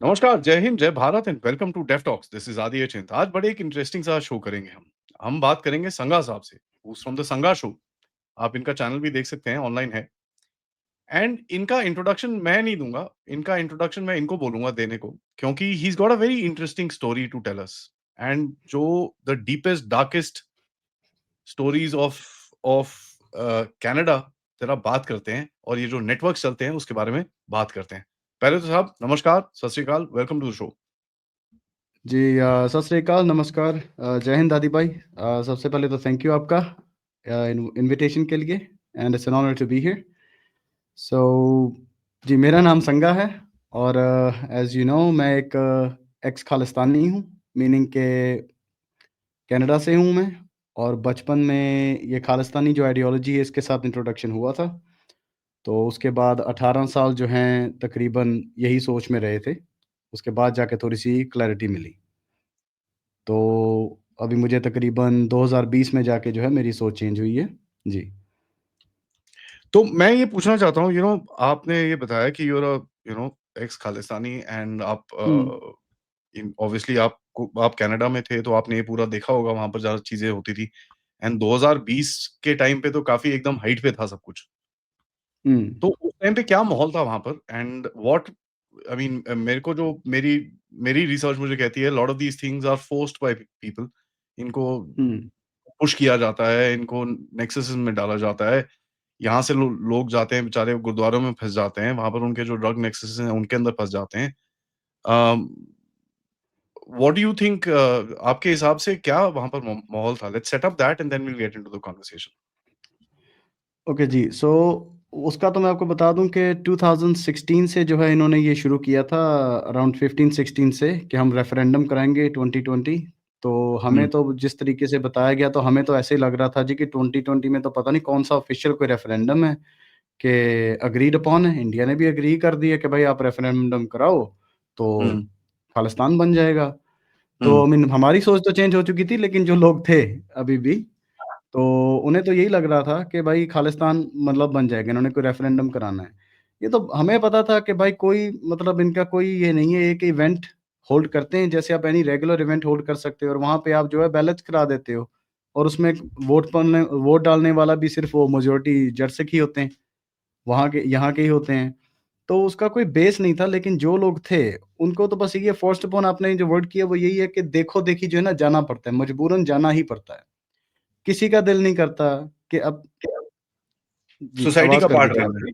नमस्कार, जय हिंद, जय Bharat and welcome to Deaf Talks. This is Aadi Achint. आज बड़े एक इंटरेस्टिंग सा शो करेंगे हम। हम बात करेंगे संगा साहब से, हूज़ फ्रॉम द संगा शो। आप इनका चैनल भी देख सकते हैं, ऑनलाइन है। एंड इनका इंट्रोडक्शन मैं नहीं दूँगा, इनका इंट्रोडक्शन मैं इनको बोलूँगा देने को, क्योंकि he is got a very interesting story to tell us. And जो the deepest, darkest stories of Canada ज़रा बात करते हैं और ये जो नेटवर्क्स चलते हैं, उसके बारे में बात करते हैं। पहले तो साहब नमस्कार, सत श्री अकाल, वेलकम टू द शो। जी सत श्री अकाल, नमस्कार, जय हिंद दादी भाई। सबसे पहले तो थैंक यू आपका इनविटेशन के लिए and it's an honour to be here. So जी, मेरा नाम संगा है और एज यू नो मैं एक एक्स खालिस्तानी हूँ, मीनिंग के कनाडा से हूँ मैं। और बचपन में ये खालिस्तानी जो आइडियोलॉजी है इसके साथ इंट्रोडक्शन हुआ था। तो उसके बाद 18 साल जो हैं तकरीबन यही सोच में रहे थे। उसके बाद जाके थोड़ी-सी क्लैरिटी मिली। तो अभी मुझे तकरीबन 2020 में जाके जो है मेरी सोच चेंज हुई है। जी। तो मैं ये पूछना चाहता हूँ, आपने ये बताया कि you are a, ex Khalistani and आप हुँ, इन ऑब्वियसली आप कनाडा में थे, तो आपने ये पूरा देखा होगा वहाँ पर ज़्यादा चीज़ें होती थी। एंड 2020 के टाइम पे तो काफ़ी एकदम हाइट पे था सब कुछ। हुँ, तो उस टाइम पे क्या माहौल था वहाँ पर एंड व्हाट आई मीन मेरे को जो मेरी मेरी रिसर्च मुझे कहती है lot of these things are forced by people. इनको हुँ, पुश किया जाता है, इनको नेक्ससिज़म में डाला जाता है। यहाँ से लोग जाते हैं बेचारे गुरुद्वारों में फँस जाते हैं, वहाँ पर उनके जो ड्रग नेक्सस हैं उनके अंदर फँस जाते हैं। Um, what do you think आपके हिसाब से क्या वहाँ पर माहौल था? Let's set up that and then we'll get into the conversation. Okay जी। सो उसका तो मैं आपको बता दूँ कि 2016 से जो है इन्होंने ये शुरू किया था, अराउंड 15-16 से, कि हम रेफ़रेंडम कराएँगे 2020। तो हुँ, हमें तो जिस तरीके से बताया गया, तो हमें तो ऐसे ही लग रहा था जी कि 2020 में तो पता नहीं कौन-सा ऑफ़िशियल कोई रेफ़रेंडम है कि एग्रीड अपॉन है। इंडिया ने भी एग्री कर दिया कि भाई आप रेफ़रेंडम कराओ, तो हुँ, खालिस्तान बन जाएगा। तो हुँ, आई मीन हमारी सोच तो चेंज हो चुकी थी, लेकिन जो लोग थे अभी भी, तो उन्हें तो यही लग रहा था कि भाई खालिस्तान मतलब बन जाएगा, इन्होंने कोई रेफ़रेंडम कराना है। ये तो हमें पता था कि भाई कोई मतलब इनका कोई ये नहीं है, एक इवेंट होल्ड करते हैं जैसे आप एनी रेगुलर इवेंट होल्ड कर सकते हो, और वहाँ पे आप जो है बैलेट्स करा देते हो, और उसमें वोट डालने वाला भी सिर्फ़ वो मेजॉरिटी जर्सिक ही होते हैं, वहाँ के यहाँ के ही होते हैं। तो उसका कोई बेस नहीं था, लेकिन जो लोग थे, उनको तो बस ये फोर्स्ड अपॉन, आपने जो वर्ड किया वो यही है कि देखो-देखी जो है ना जाना पड़ता है, मजबूरन जाना ही पड़ता है। किसी का दिल नहीं करता कि अब जी, सोसाइटी आवाज़ का कर पार्ट दीजिए रहना ज़रा। है।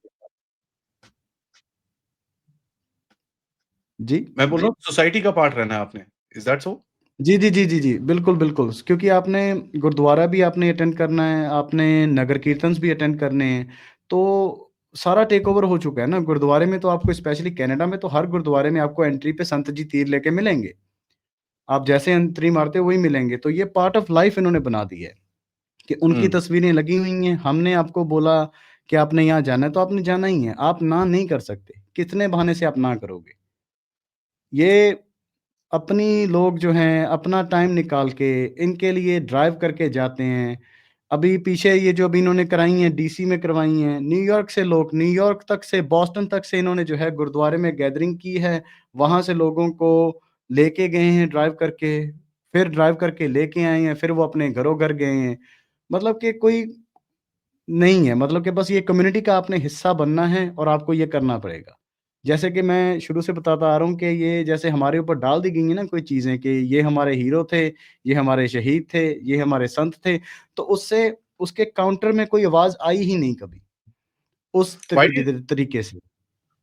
जी। मैं बोल रहा हूँ सोसाइटी का पार्ट रहना है आपने। Is that so? जी, जी, जी, जी, जी। बिल्कुल, बिल्कुल। क्योंकि आपने गुरुद्वारा भी आपने अटेंड करना है, आपने नगर कीर्तन्स भी अटेंड करने हैं, तो सारा टेक ओवर हो चुका है ना। गुरुद्वारे में तो आपको, स्पेशली कनाडा में, तो हर गुरुद्वारे में आपको एंट्री पे संत जी तीर लेके मिलेंगे। आप जैसे एंट्री मारते हो वही मिलेंगे। तो ये पार्ट ऑफ लाइफ़ इन्होंने बना दी है कि उनकी हुँ। तस्वीरें लगी हुई हैं। हमने आपको बोला कि आपने यहाँ जाना है, तो आपने जाना ही है। आप ना नहीं कर सकते। कितने बहाने से आप ना करोगे? ये अपनी लोग जो हैं अपना टाइम निकाल के इनके लिए ड्राइव करके जाते हैं। अभी पीछे ये जो अभी इन्होंने कराई हैं, डीसी में करवाई हैं, न्यूयॉर्क से लोग, न्यूयॉर्क तक से, बॉस्टन तक से इन्होंने जो है गुरुद्वारे में गैदरिंग की है। वहाँ से लोगों को लेके गए हैं ड्राइव करके, फिर ड्राइव करके लेके आए हैं, फिर वो अपने घरों-घर गए हैं। मतलब कि कोई नहीं है, मतलब कि बस ये कम्युनिटी का आपने हिस्सा बनना है और आपको ये करना पड़ेगा। जैसे कि मैं शुरू से बताता आ रहा हूँ कि ये जैसे हमारे ऊपर डाल दी गई हैं ना कोई चीज़ें, कि ये हमारे हीरो थे, ये हमारे शहीद थे, ये हमारे संत थे, तो उससे उसके काउंटर में कोई आवाज़ आई ही नहीं कभी, उस व्हाई डू तरीके से।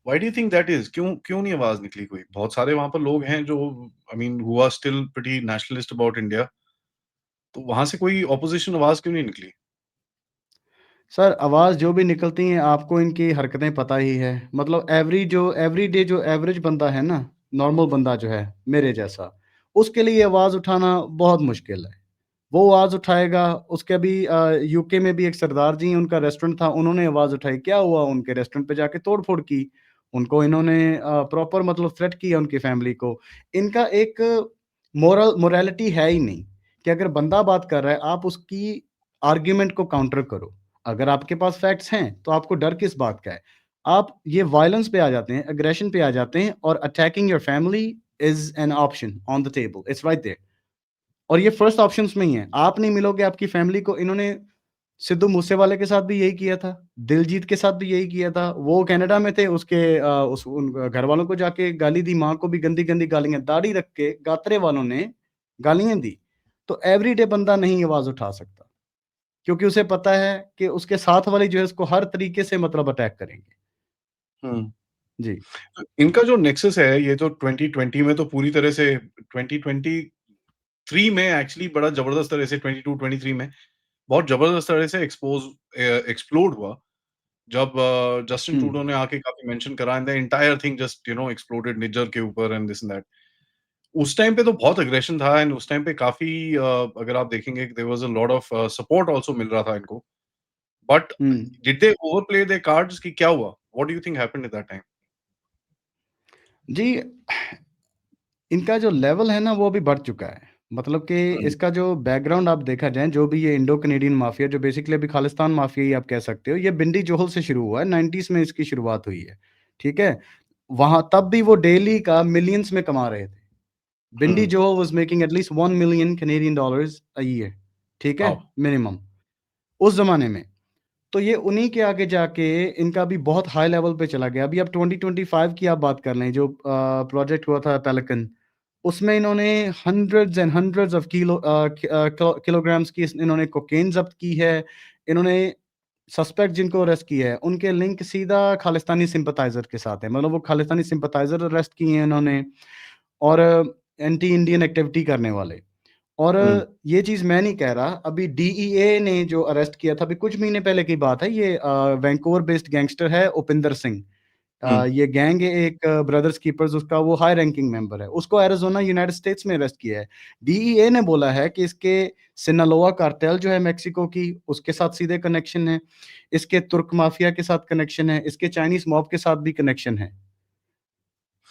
Why do you think that is? क्यों क्यों नहीं आवाज़ निकली कोई? बहुत सारे वहाँ पर लोग हैं जो I mean who are still pretty nationalist about India. तो वहाँ से कोई ऑपोज़िशन आवाज़ क्यों नहीं निकली? सर, आवाज़ जो भी निकलती हैं, आपको इनकी हरकतें पता ही है। मतलब एवरीडे जो एवरेज बंदा है ना, नॉर्मल बंदा जो है, मेरे जैसा, उसके लिए आवाज़ उठाना बहुत मुश्किल है। वो आवाज़ उठाएगा, उसके अभी यूके में भी एक सरदार जी हैं, उनका रेस्टोरेंट था, उन्होंने आवाज़ उठाई, क्या हुआ? उनके रेस्टोरेंट पे जाके तोड़-फोड़ की। उनको इन्होंने प्रॉपर मतलब थ्रेट किया उनकी फैमिली को। इनका एक मोरालिटी है ही नहीं कि अगर बंदा बात कर रहा है, आप उसकी आर्गुमेंट को काउंटर करो। अगर आपके पास फैक्ट्स हैं, तो आपको डर किस बात का है? आप ये वायलेंस पे आ जाते हैं, एग्रेशन पे आ जाते हैं और attacking your family is an option on the table, it's right there. और ये फर्स्ट ऑप्शंस में ही है। आप नहीं मिलोगे आपकी फैमिली को। इन्होंने सिद्धू मूसेवाले के साथ भी यही किया था, दिलजीत के साथ भी यही किया था। वो कनाडा में थे, उसके उस उन घरवालों को जाके गाली दी, माँ को भी गंदी-गंदी गालियाँ, दाढ़ी रख के गात्रे वालों ने गालियाँ दी। तो एवरीडे बंदा नहीं आवाज़ उठा सकता, क्योंकि उसे पता है कि उसके साथ वाले जो है उसको हर तरीके से मतलब अटैक करेंगे। हुँ। जी। तो इनका जो नेक्सस है, ये तो 2020 में तो पूरी तरह से 2023 में एक्चुअली बड़ा ज़बरदस्त तरह से 22-23 में बहुत ज़बरदस्त तरह से एक्सप्लोड हुआ, जब जस्टिन हुँ। ट्रूडो ने आके काफ़ी मेंशन करा and the entire thing just exploded Nijjar के ऊपर एंड दिस एंड दैट। उस टाइम पे तो बहुत एग्रेशन था एंड उस टाइम पे काफ़ी अगर आप देखेंगे there was a lot of support also मिल रहा था इनको। But hmm. Did they overplay their cards कि क्या हुआ? What do you think happened at that time? जी, इनका जो लेवल है ना वो अभी बढ़ चुका है। मतलब कि हुँ, इसका जो बैकग्राउंड आप देखा जाए, जो भी ये इंडो कनेडियन माफिया जो बेसिकली अभी खालिस्तान माफिया ही आप कह सकते हो, ये बिंडी जोहल से शुरू हुआ है, 90s में इसकी शुरुआत हुई है, ठीक है? वहाँ तब भी वो डेली का मिलियंस में कमा रहे थे। Bindy hmm, Johal was making at least 1 million Canadian dollars a year, ठीक है? वाओ! मिनिमम, उस ज़माने में। तो ये उन्हीं के आगे जाके इनका भी बहुत हाई लेवल पे चला गया। अभी आप 2025 की आप बात कर लें, जो प्रोजेक्ट हुआ था पेलिकन, उसमें इन्होंने hundreds and hundreds of kilograms की इन्होंने कोकेन ज़ब्त की है। इन्होंने सस्पेक्ट जिनको अरेस्ट किया है, उनके लिंक सीधा खालिस्तानी सिम्पैथाइज़र के साथ है। मतलब वो खालिस्तानी सिम्पैथाइज़र अरेस्ट किए हैं इन्होंने, और एंटी इंडियन एक्टिविटी करने वाले। और हुँ, ये चीज़ मैं नहीं कह रहा, अभी डीईए ने जो अरेस्ट किया था, अभी कुछ महीने पहले की बात है, ये वैंकूवर बेस्ड गैंगस्टर है उपिंदर सिंह। हुँ। ये गैंग है एक ब्रदर्स कीपर्स, उसका वो हाई रैंकिंग मेंबर है। उसको एरिज़ोना यूनाइटेड स्टेट्स में अरेस्ट किया है। डीईए ने बोला है कि इसके सिनालोआ कार्टेल जो है मेक्सिको की, उसके साथ सीधे कनेक्शन है। इसके तुर्क माफिया के साथ कनेक्शन है, इसके चाइनीज़ मॉब के साथ भी कनेक्शन है।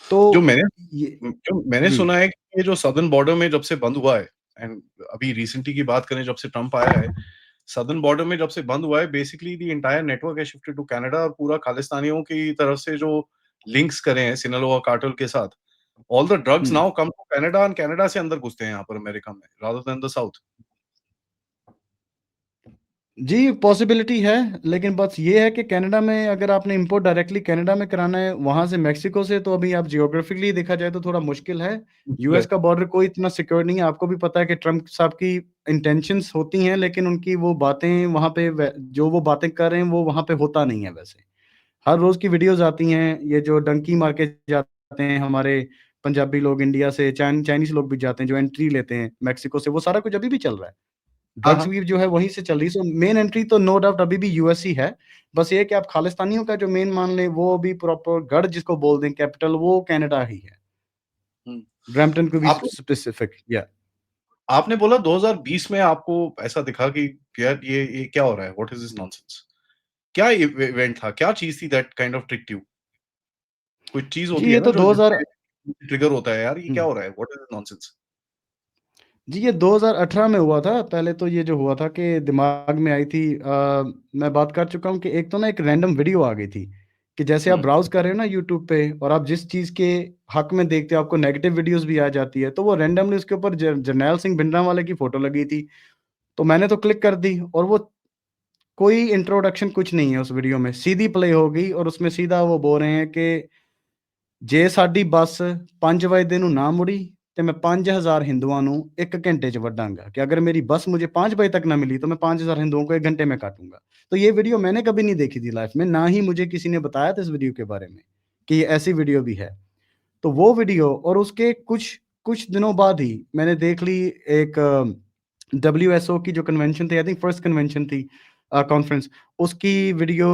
तो जो मैंने ये जो मैंने जी। सुना है कि ये जो सदर्न बॉर्डर में जब से बंद हुआ है एंड अभी रिसेंटली की बात करें जब से ट्रम्प आया है, सदर्न बॉर्डर में जब से बंद हुआ है basically the entire network has shifted to Canada और पूरा खालिस्तानियों की तरफ से जो लिंक्स करे हैं सिनालोआ कार्टेल के साथ, all the drugs hmm. Now come to Canada and Canada से अंदर घुसते हैं यहाँ पर अमेरिका में रादर देन द साउथ। जी, पॉसिबिलिटी है, लेकिन बस ये है कि कनाडा में अगर आपने इम्पोर्ट डायरेक्टली कनाडा में कराना है, वहाँ से मेक्सिको से, तो अभी आप जियोग्राफिकली देखा जाए तो थोड़ा मुश्किल है। मुश्किल है। यूएस का बॉर्डर कोई इतना सिक्योर नहीं है, आपको भी पता है कि ट्रम्प साहब की इंटेंशंस होती हैं, लेकिन उनकी वो बातें वहाँ पे जो वो बातें कर रहे हैं, वो वहाँ पे होता नहीं है वैसे। हर रोज़ की वीडियोज़ आती हैं, ये जो डंकी मार के जाते हैं हमारे पंजाबी लोग इंडिया से, चाइनीज़ लोग भी जाते हैं, जो एंट्री लेते हैं मेक्सिको से, वो सारा कुछ अभी भी चल रहा है। हाँ, ड्रग्स हाँ। भी जो है वहीं से चल रही है, सो मेन एंट्री तो नो डाउट अभी भी यूएस ही है। बस ये है कि आप खालिस्तानियों का जो मेन मान लें, वो भी प्रॉपर गढ़ जिसको बोल दें कैपिटल, वो कनाडा ही है। हुँ। ब्रैम्पटन टू बी आपने स्पेसिफिक, या आपने बोला 2020 में आपको ऐसा दिखा कि यार ये क्या हो रहा है? What is this nonsense? क्या इवेंट था? क्या चीज़ थी that kind of tricked you? कोई चीज़ जी, होती है ये ना तो जो 2000 जिससे ट्रिगर होता है यार ये हुँ। क्या हो रहा है? What is this nonsense? जी, ये 2018 में हुआ था। पहले तो ये जो हुआ था कि दिमाग में आई थी, मैं बात कर चुका हूँ कि एक तो ना एक रैंडम वीडियो आ गई थी, कि जैसे आप हुँ, ब्राउज़ कर रहे हो ना यूट्यूब पे और आप जिस चीज़ के हक में देखते हो, आपको नेगेटिव वीडियोज़ भी आ जाती है, तो वो रैंडमली उसके ऊपर जरनैल सिंह भिंडरांवाले की फ़ोटो लगी थी। तो मैंने तो क्लिक कर दी, और वो कोई इंट्रोडक्शन कुछ नहीं है उस वीडियो में, सीधी प्ले हो गई और उसमें सीधा वो बोल रहे हैं कि ਜੇ ਸਾਡੀ ਬੱਸ 5 ਵਜੇ ਨੂੰ ਨਾ मुड़ी तो मैं 5000 हिंदुओं ਨੂੰ 1 घंटे च वड्डांगा, कि अगर मेरी बस मुझे 5 बजे तक ना मिली तो मैं 5000 हिंदुओं को 1 घंटे में काटूँगा। तो ये वीडियो मैंने कभी नहीं देखी थी लाइफ़ में, ना ही मुझे किसी ने बताया था इस वीडियो के बारे में, कि ये ऐसी वीडियो भी है। तो वो वीडियो और उसके कुछ कुछ दिनों बाद ही मैंने देख ली एक डब्ल्यूएसओ की जो कन्वेंशन थी, आई थिंक फर्स्ट कन्वेंशन थी, कॉन्फ्रेंस, उसकी वीडियो,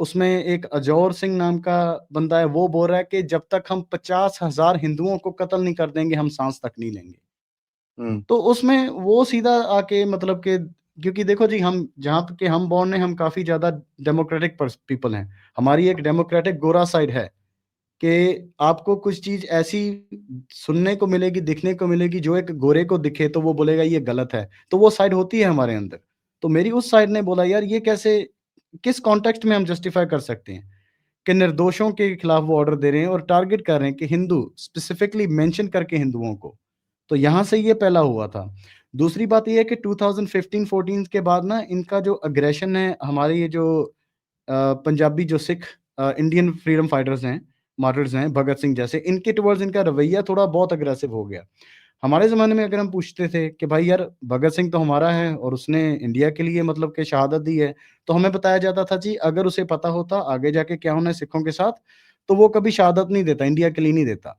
उसमें एक अजौर सिंह नाम का बंदा है, वो बोल रहा है कि जब तक हम 50,000 हिंदुओं को कत्ल नहीं कर देंगे, हम साँस तक नहीं लेंगे। हुँ, तो उसमें वो सीधा आके मतलब कि, क्योंकि देखो जी, हम जहाँ पे के हम बॉर्न हैं, हम काफ़ी ज़्यादा डेमोक्रेटिक पीपल हैं। हमारी एक डेमोक्रेटिक गोरा साइड है। कि आपको कुछ चीज़ ऐसी सुनने को मिलेगी, दिखने को मिलेगी, जो एक गोरे को दिखे तो वो बोलेगा ये गलत है। तो वो साइड होती है हमारे अंदर। तो मेरी उस साइड ने बोला यार ये कैसे, किस कॉन्टेक्स्ट में हम जस्टिफ़ाई कर सकते हैं? कि निर्दोषों के खिलाफ वो ऑर्डर दे रहे हैं और टारगेट कर रहे हैं कि हिंदू, स्पेसिफिकली मेंशन करके हिंदुओं को। तो यहाँ से ये पहला हुआ था। दूसरी बात ये है कि 2015-14 के बाद ना इनका जो अग्रेशन है, हमारे ये जो पंजाबी जो सिख इंडियन फ्रीडम फाइटर्स हैं, मार्टर्स हैं, भगत सिंह जैसे, इनके टुवर्ड्स इनका रवैया थोड़ा बहुत अग्रेसिव हो गया। हमारे ज़माने में अगर हम पूछते थे कि भाई यार भगत सिंह तो हमारा है और उसने इंडिया के लिए मतलब कि शहादत दी है, तो हमें बताया जाता था जी अगर उसे पता होता आगे जाके क्या होना है सिखों के साथ, तो वो कभी शहादत नहीं देता, इंडिया के लिए नहीं देता।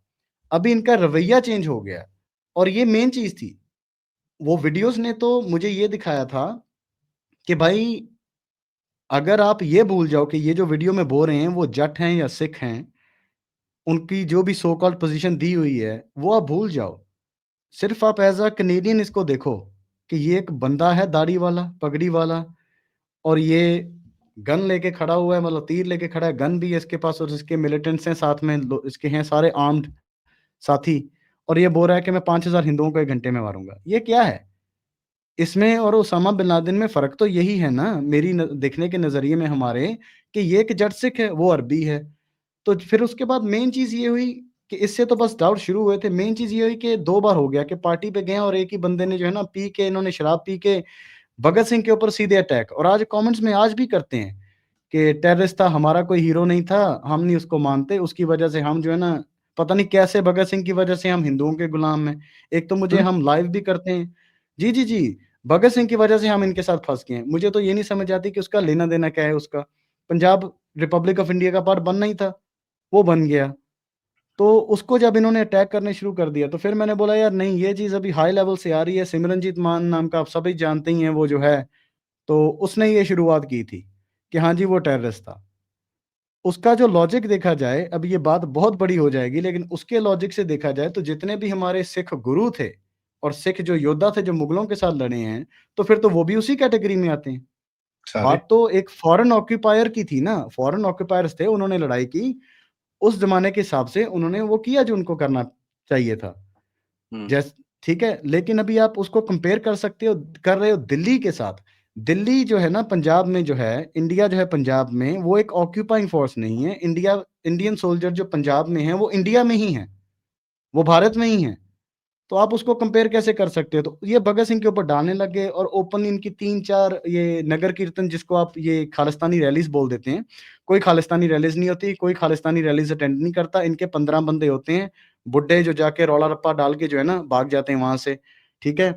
अभी इनका रवैया चेंज हो गया है और ये मेन चीज़ थी। वो वीडियोज़ ने तो मुझे ये दिखाया था कि भाई अगर आप ये भूल जाओ कि ये जो वीडियो में बोल रहे हैं वो जट हैं या सिख हैं, उनकी जो भी सो कॉल्ड पोज़ीशन दी हुई है, वो आप भूल जाओ। सिर्फ़ आप ऐज़ अ कैनेडियन इसको देखो कि ये एक बंदा है दाढ़ी वाला, पगड़ी वाला और ये गन लेके खड़ा हुआ है, मतलब तीर लेके खड़ा है, गन भी है इसके पास और इसके मिलिटेंट्स हैं साथ में, लो इसके हैं सारे आर्म्ड साथी और ये बोल रहा है कि मैं 5000 हिंदुओं को 1 घंटे में मारूँगा। ये क्या है? इसमें और ओसामा बिन लादेन में फ़र्क तो यही है ना, मेरी न देखने के नज़रिए में हमारे, कि ये एक जट सिख है, वो अरबी है। तो फिर उसके बाद मेन चीज़ ये हुई कि इससे तो बस डाउट शुरू हुए थे। मेन चीज़ ये हुई कि 2 बार हो गया कि पार्टी पे गए और एक ही बंदे ने जो है ना पी के, इन्होंने शराब पी के भगत सिंह के ऊपर सीधे अटैक, और आज कमेंट्स में आज भी करते हैं कि टेररिस्ट था, हमारा कोई हीरो नहीं था, हम नहीं उसको मानते, उसकी वजह से हम जो है ना पता नहीं कैसे भगत सिंह की वजह से हम हिंदुओं के गुलाम हैं। एक तो मुझे हुँ, हम लाइव भी करते हैं। जी, जी, जी। भगत सिंह की वजह से हम इनके साथ फँस गए हैं। मुझे तो ये नहीं समझ आती कि उसका लेना-देना क्या है उसका? पंजाब रिपब्लिक ऑफ इंडिया का पार्ट बनना ही था, वो बन गया। तो उसको जब इन्होंने अटैक करने शुरू कर दिया, तो फिर मैंने बोला यार नहीं, ये चीज़ अभी हाई लेवल से आ रही है। सिमरनजीत मान नाम का आप सभी जानते ही हैं वो जो है, तो उसने ये शुरुआत की थी कि हाँ जी, वो टेररिस्ट था। उसका जो लॉजिक देखा जाए, अब ये बात बहुत बड़ी हो जाएगी, लेकिन उसके लॉजिक से देखा जाए तो जितने भी हमारे सिख गुरु थे और सिख जो योद्धा थे जो मुगलों के साथ लड़े हैं, तो फिर तो वो भी उसी कैटेगरी में आते हैं। सारे। बात तो एक फॉरेन ऑक्यूपायर की थी ना, फॉरेन ऑक्यूपायर्स थे, उन्होंने लड़ाई की, उस ज़माने के हिसाब से उन्होंने वो किया जो उनको करना चाहिए था। हुँ, जैस ठीक है, लेकिन अभी आप उसको कंपेयर कर रहे हो दिल्ली के साथ। दिल्ली जो है ना पंजाब में जो है, इंडिया जो है पंजाब में, वो एक ऑक्यूपाइंग फ़ोर्स नहीं है। इंडियन सोल्जर जो पंजाब में हैं, वो इंडिया में ही हैं, वो भारत में ही हैं। तो आप उसको कंपेयर कैसे कर सकते हो? तो ये भगत सिंह के ऊपर डालने लग गए और ओपनली इनकी 3-4 ये नगर कीर्तन, जिसको आप ये खालिस्तानी रैलीज़ बोल देते हैं। कोई खालिस्तानी रैलीज़ नहीं होती, कोई खालिस्तानी रैलीज़ अटेंड नहीं करता। इनके 15 बंदे होते हैं, बुड्ढे जो जाके रौला-रप्पा डाल के जो है ना भाग जाते हैं वहाँ से, ठीक है?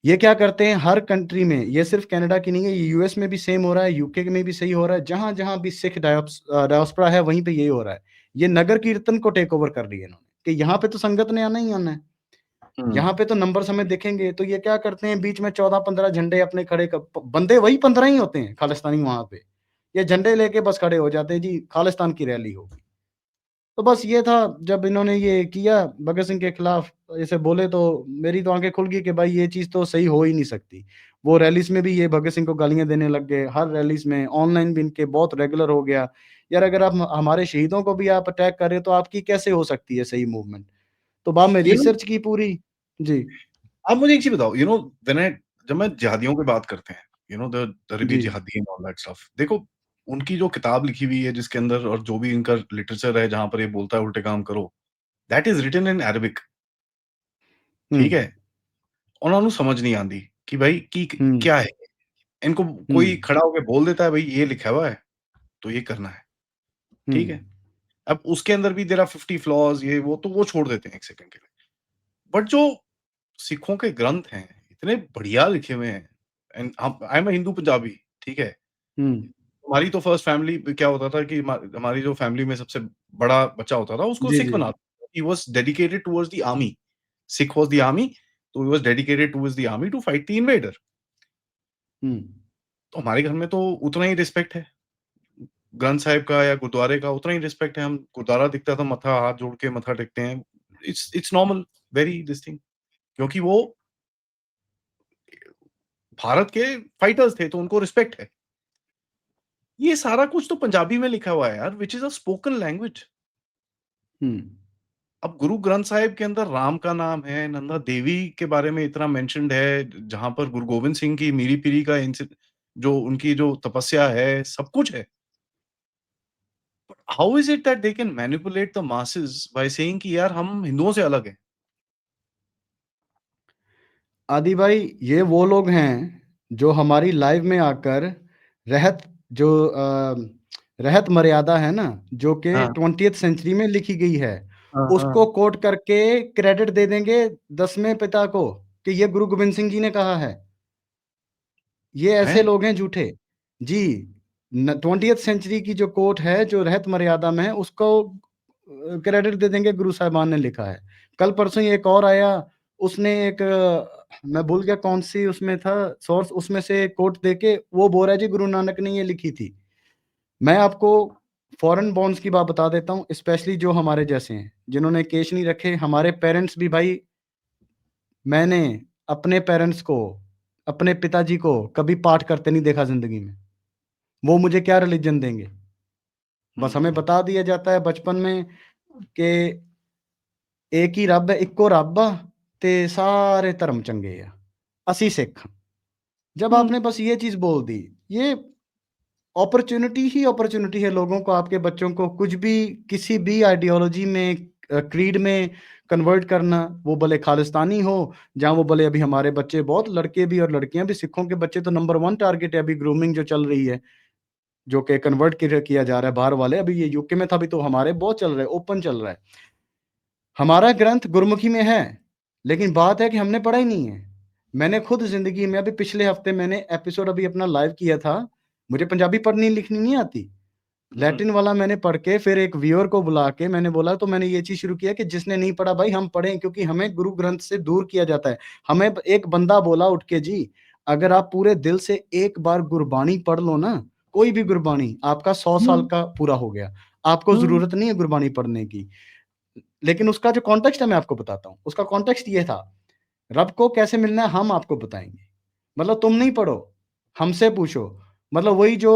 ये क्या करते हैं हर कंट्री में, ये सिर्फ़ कनाडा की नहीं है, ये यूएस में भी सेम हो रहा है, यूके में भी सही हो रहा है, जहाँ-जहाँ भी सिख डायस्पोरा है, वहीं पे यही हो रहा है। ये नगर कीर्तन को टेक ओवर कर लिया इन्होंने, कि यहाँ पे तो संगत ने आना ही आना है। हुँ। यहाँ पे तो नंबर्स हमें दिखेंगे, तो ये क्या करते हैं बीच में 14-15 झंडे अपने खड़े क प बंदे वही 15 ही होते हैं खालिस्तानी वहाँ पे। ये झंडे लेके बस खड़े हो जाते हैं जी, खालिस्तान की रैली होगी। तो बस ये था, जब इन्होंने ये किया भगत सिंह के खिलाफ ऐसे बोले, तो मेरी तो आँखें खुल गई कि भाई ये चीज़ तो सही हो ही नहीं सकती। वो रैलीज़ में भी ये भगत सिंह को गालियाँ देने लग गए, हर रैलीज़ में, ऑनलाइन भी इनके बहुत रेगुलर हो गया। यार अगर आप हमारे शहीदों को भी आप अटैक कर रहे हो, तो आपकी कैसे हो सकती है सही मूवमेंट? तो बाद में यू नो रिसर्च की पूरी। जी, आप मुझे एक चीज़ बताओ, व्हेन आई जब मैं जिहादियों की बात करते हैं, द रबी जी। जिहादी एंड ऑल दैट स्टफ, देखो उनकी जो किताब लिखी हुई है जिसके अंदर और जो भी इनका लिटरेचर है जहाँ पर ये बोलता है उल्टे काम करो, that is written in Arabic, हुँ, ठीक है? उन्हां नू समझ नहीं आंदी कि भाई की हुँ, क्या है? इनको हुँ, कोई खड़ा होके बोल देता है, भई ये लिखा हुआ है, तो ये करना है, हुँ, ठीक है? अब उसके अंदर भी देयर आर 50 फ्लॉज़, ये वो, तो वो छोड़ देते हैं 1 सेकंड के लिए। बट जो सिखों के ग्रंथ हैं, इतने बढ़िया लिखे हुए हैं, and I am a Hindu Punjabi, ठीक है? हुँ। हमारी तो फर्स्ट फैमिली में क्या होता था कि हमारी जो फैमिली में सबसे बड़ा बच्चा होता था, उसको जी, सिख जी। बनाते, he was dedicated towards the army, Sikh was the army, तो he was dedicated towards the army to fight the invader. हुँ, तो हमारे घर में तो उतना ही रिस्पेक्ट है, ग्रंथ साहिब का या गुरुद्वारे का उतना ही रिस्पेक्ट है, हम गुरुद्वारा दिखता है तो मत्था हाथ जोड़ के मत्था टेकते हैं। It's normal, very this thing, क्योंकि वो भारत के फाइटर्स थे, तो उनको रिस्पेक्ट है। ये सारा कुछ तो पंजाबी में लिखा हुआ है यार, which is a spoken language. हुँ, अब गुरु ग्रंथ साहिब के अंदर राम का नाम है, नंदा देवी के बारे में इतना मेंशन्ड है, जहाँ पर गुरु गोविंद सिंह की मीरी-पीरी का जो उनकी जो तपस्या है, सब कुछ है। How is it that they can manipulate the masses by saying कि यार हम हिंदुओं से अलग हैं? आदि भाई, ये वो लोग हैं, जो हमारी लाइव में आकर रहत जो रहत मर्यादा है ना, जो कि हाँ। 20th सेंचुरी में लिखी गई है, हाँ, उसको हाँ। कोट करके क्रेडिट दे देंगे 10वें पिता को कि ये गुरु गोविंद सिंह जी ने कहा है। ये ऐसे हैं? लोग हैं झूठे। जी, 20th सेंचुरी की जो कोट है, जो रहत मर्यादा में है, उसको क्रेडिट दे देंगे गुरु साहिबान ने लिखा है। कल परसों ही एक और आया, उसने एक मैं भूल गया कौन-सी उसमें था सोर्स, उसमें से कोट देके वो बोल रहा है जी गुरु नानक ने ये लिखी थी। मैं आपको फॉरेन बॉन्ड्स की बात बता देता हूँ, स्पेशली जो हमारे जैसे हैं, जिन्होंने केश नहीं रखे, हमारे पेरेंट्स भी भाई, मैंने अपने पेरेंट्स को, अपने पिताजी को कभी पाठ करते नहीं देखा ज़िंदगी में। वो मुझे क्या रिलीजन देंगे? बस हमें हुँ। बता दिया जाता है बचपन में कि एक ही रब है, इक्को रब आ ते सारे धर्म चंगे आ, असी सिख हाँ। जब हुँ। आपने बस ये चीज़ बोल दी, ये अपॉर्च्युनिटी ही अपॉर्च्युनिटी है लोगों को, आपके बच्चों को कुछ भी, किसी भी आइडियोलॉजी में, क्रीड में कन्वर्ट करना, वो भले खालिस्तानी हो, जहाँ वो भले, अभी हमारे बच्चे बहुत लड़के भी और लड़कियाँ भी, सिखों के बच्चे तो नंबर 1 टारगेट है अभी ग्रूमिंग जो चल रही है, जो कि कन्वर्ट किया जा रहा है बाहर वाले, अभी ये यूके में था, अभी तो हमारे बहुत चल रहा है, ओपन चल रहा है। हमारा ग्रंथ गुरमुखी में है, लेकिन बात है कि हमने पढ़ा ही नहीं है। मैंने खुद ज़िंदगी में, अभी पिछले हफ्ते मैंने एपिसोड अभी अपना लाइव किया था, मुझे पंजाबी पढ़नी लिखनी नहीं आती। हुँ। लैटिन वाला मैंने पढ़ के फिर एक व्यूअर को बुला के मैंने बोला, तो मैंने ये चीज़ शुरू किया कि जिसने नहीं पढ़ा भाई हम पढ़ें, क्योंकि हमें गुरु ग्रंथ से दूर किया जाता है। हमें एक बंदा बोला उठ के, जी, अगर आप पूरे दिल से एक बार गुरबानी पढ़ लो ना, कोई भी गुरबानी, आपका 100 साल हुँ। का पूरा हो गया। आपको हुँ। ज़रूरत नहीं है गुरबानी पढ़ने की। लेकिन उसका जो कॉन्टेक्स्ट है मैं आपको बताता हूँ। उसका कॉन्टेक्स्ट ये था, रब को कैसे मिलना है हम आपको बताएँगे। मतलब तुम नहीं पढ़ो, हमसे पूछो। मतलब वही जो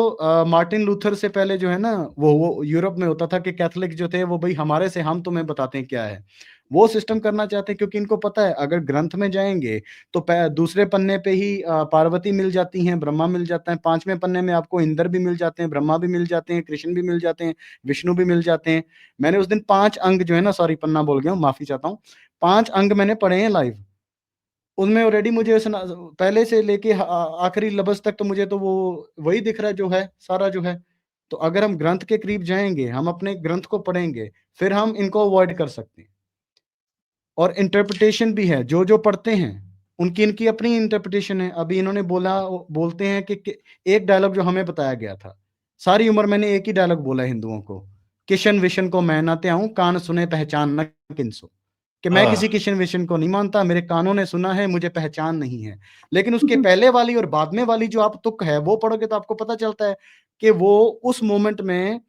मार्टिन लूथर से पहले जो है ना, वो यूरोप में होता था कि कैथोलिक जो थे वो भई हमारे से हम तुम्हें बताते हैं क्या है। वो सिस्टम करना चाहते हैं, क्योंकि इनको पता है अगर ग्रंथ में जाएँगे तो पै दूसरे पन्ने पे ही पार्वती मिल जाती हैं, ब्रह्मा मिल जाता है, 5वें पन्ने में आपको इंद्र भी मिल जाते हैं, ब्रह्मा भी मिल जाते हैं, कृष्ण भी मिल जाते हैं, विष्णु भी मिल जाते हैं। मैंने उस दिन 5 अंग जो है ना, सॉरी पन्ना बोल गया हूँ, माफ़ी चाहता हूँ। 5 अंग मैंने पढ़े हैं लाइव। उनमें ऑलरेडी मुझे सुना, पहले से लेके आखिरी लफ्ज़ तक तो मुझे तो वो वही दिख रहा है जो है, सारा जो है। तो अगर हम ग्रंथ के करीब जाएँगे, हम अपने ग्रंथ को पढ़ेंगे, फिर हम इनको अवॉइड कर सकते हैं। और इंटरप्रिटेशन भी है, जो-जो पढ़ते हैं, उनकी इनकी अपनी इंटरप्रिटेशन है। अभी इन्होंने बोला, बोलते हैं कि एक डायलॉग जो हमें बताया गया था, सारी उम्र मैंने एक ही डायलॉग बोला है हिंदुओं को, किशन विशन को मैं ना त्याऊँ, कान सुने पहचान न किनसो। कि मैं आह! किसी किशन विशन को नहीं मानता, मेरे कानों ने सुना है, मुझे पहचान नहीं है। लेकिन उसके पहले वाली और बाद में वाली जो आप तुक है, वो पढ़ोगे तो आपको पता चलता है कि वो उस मोमेंट में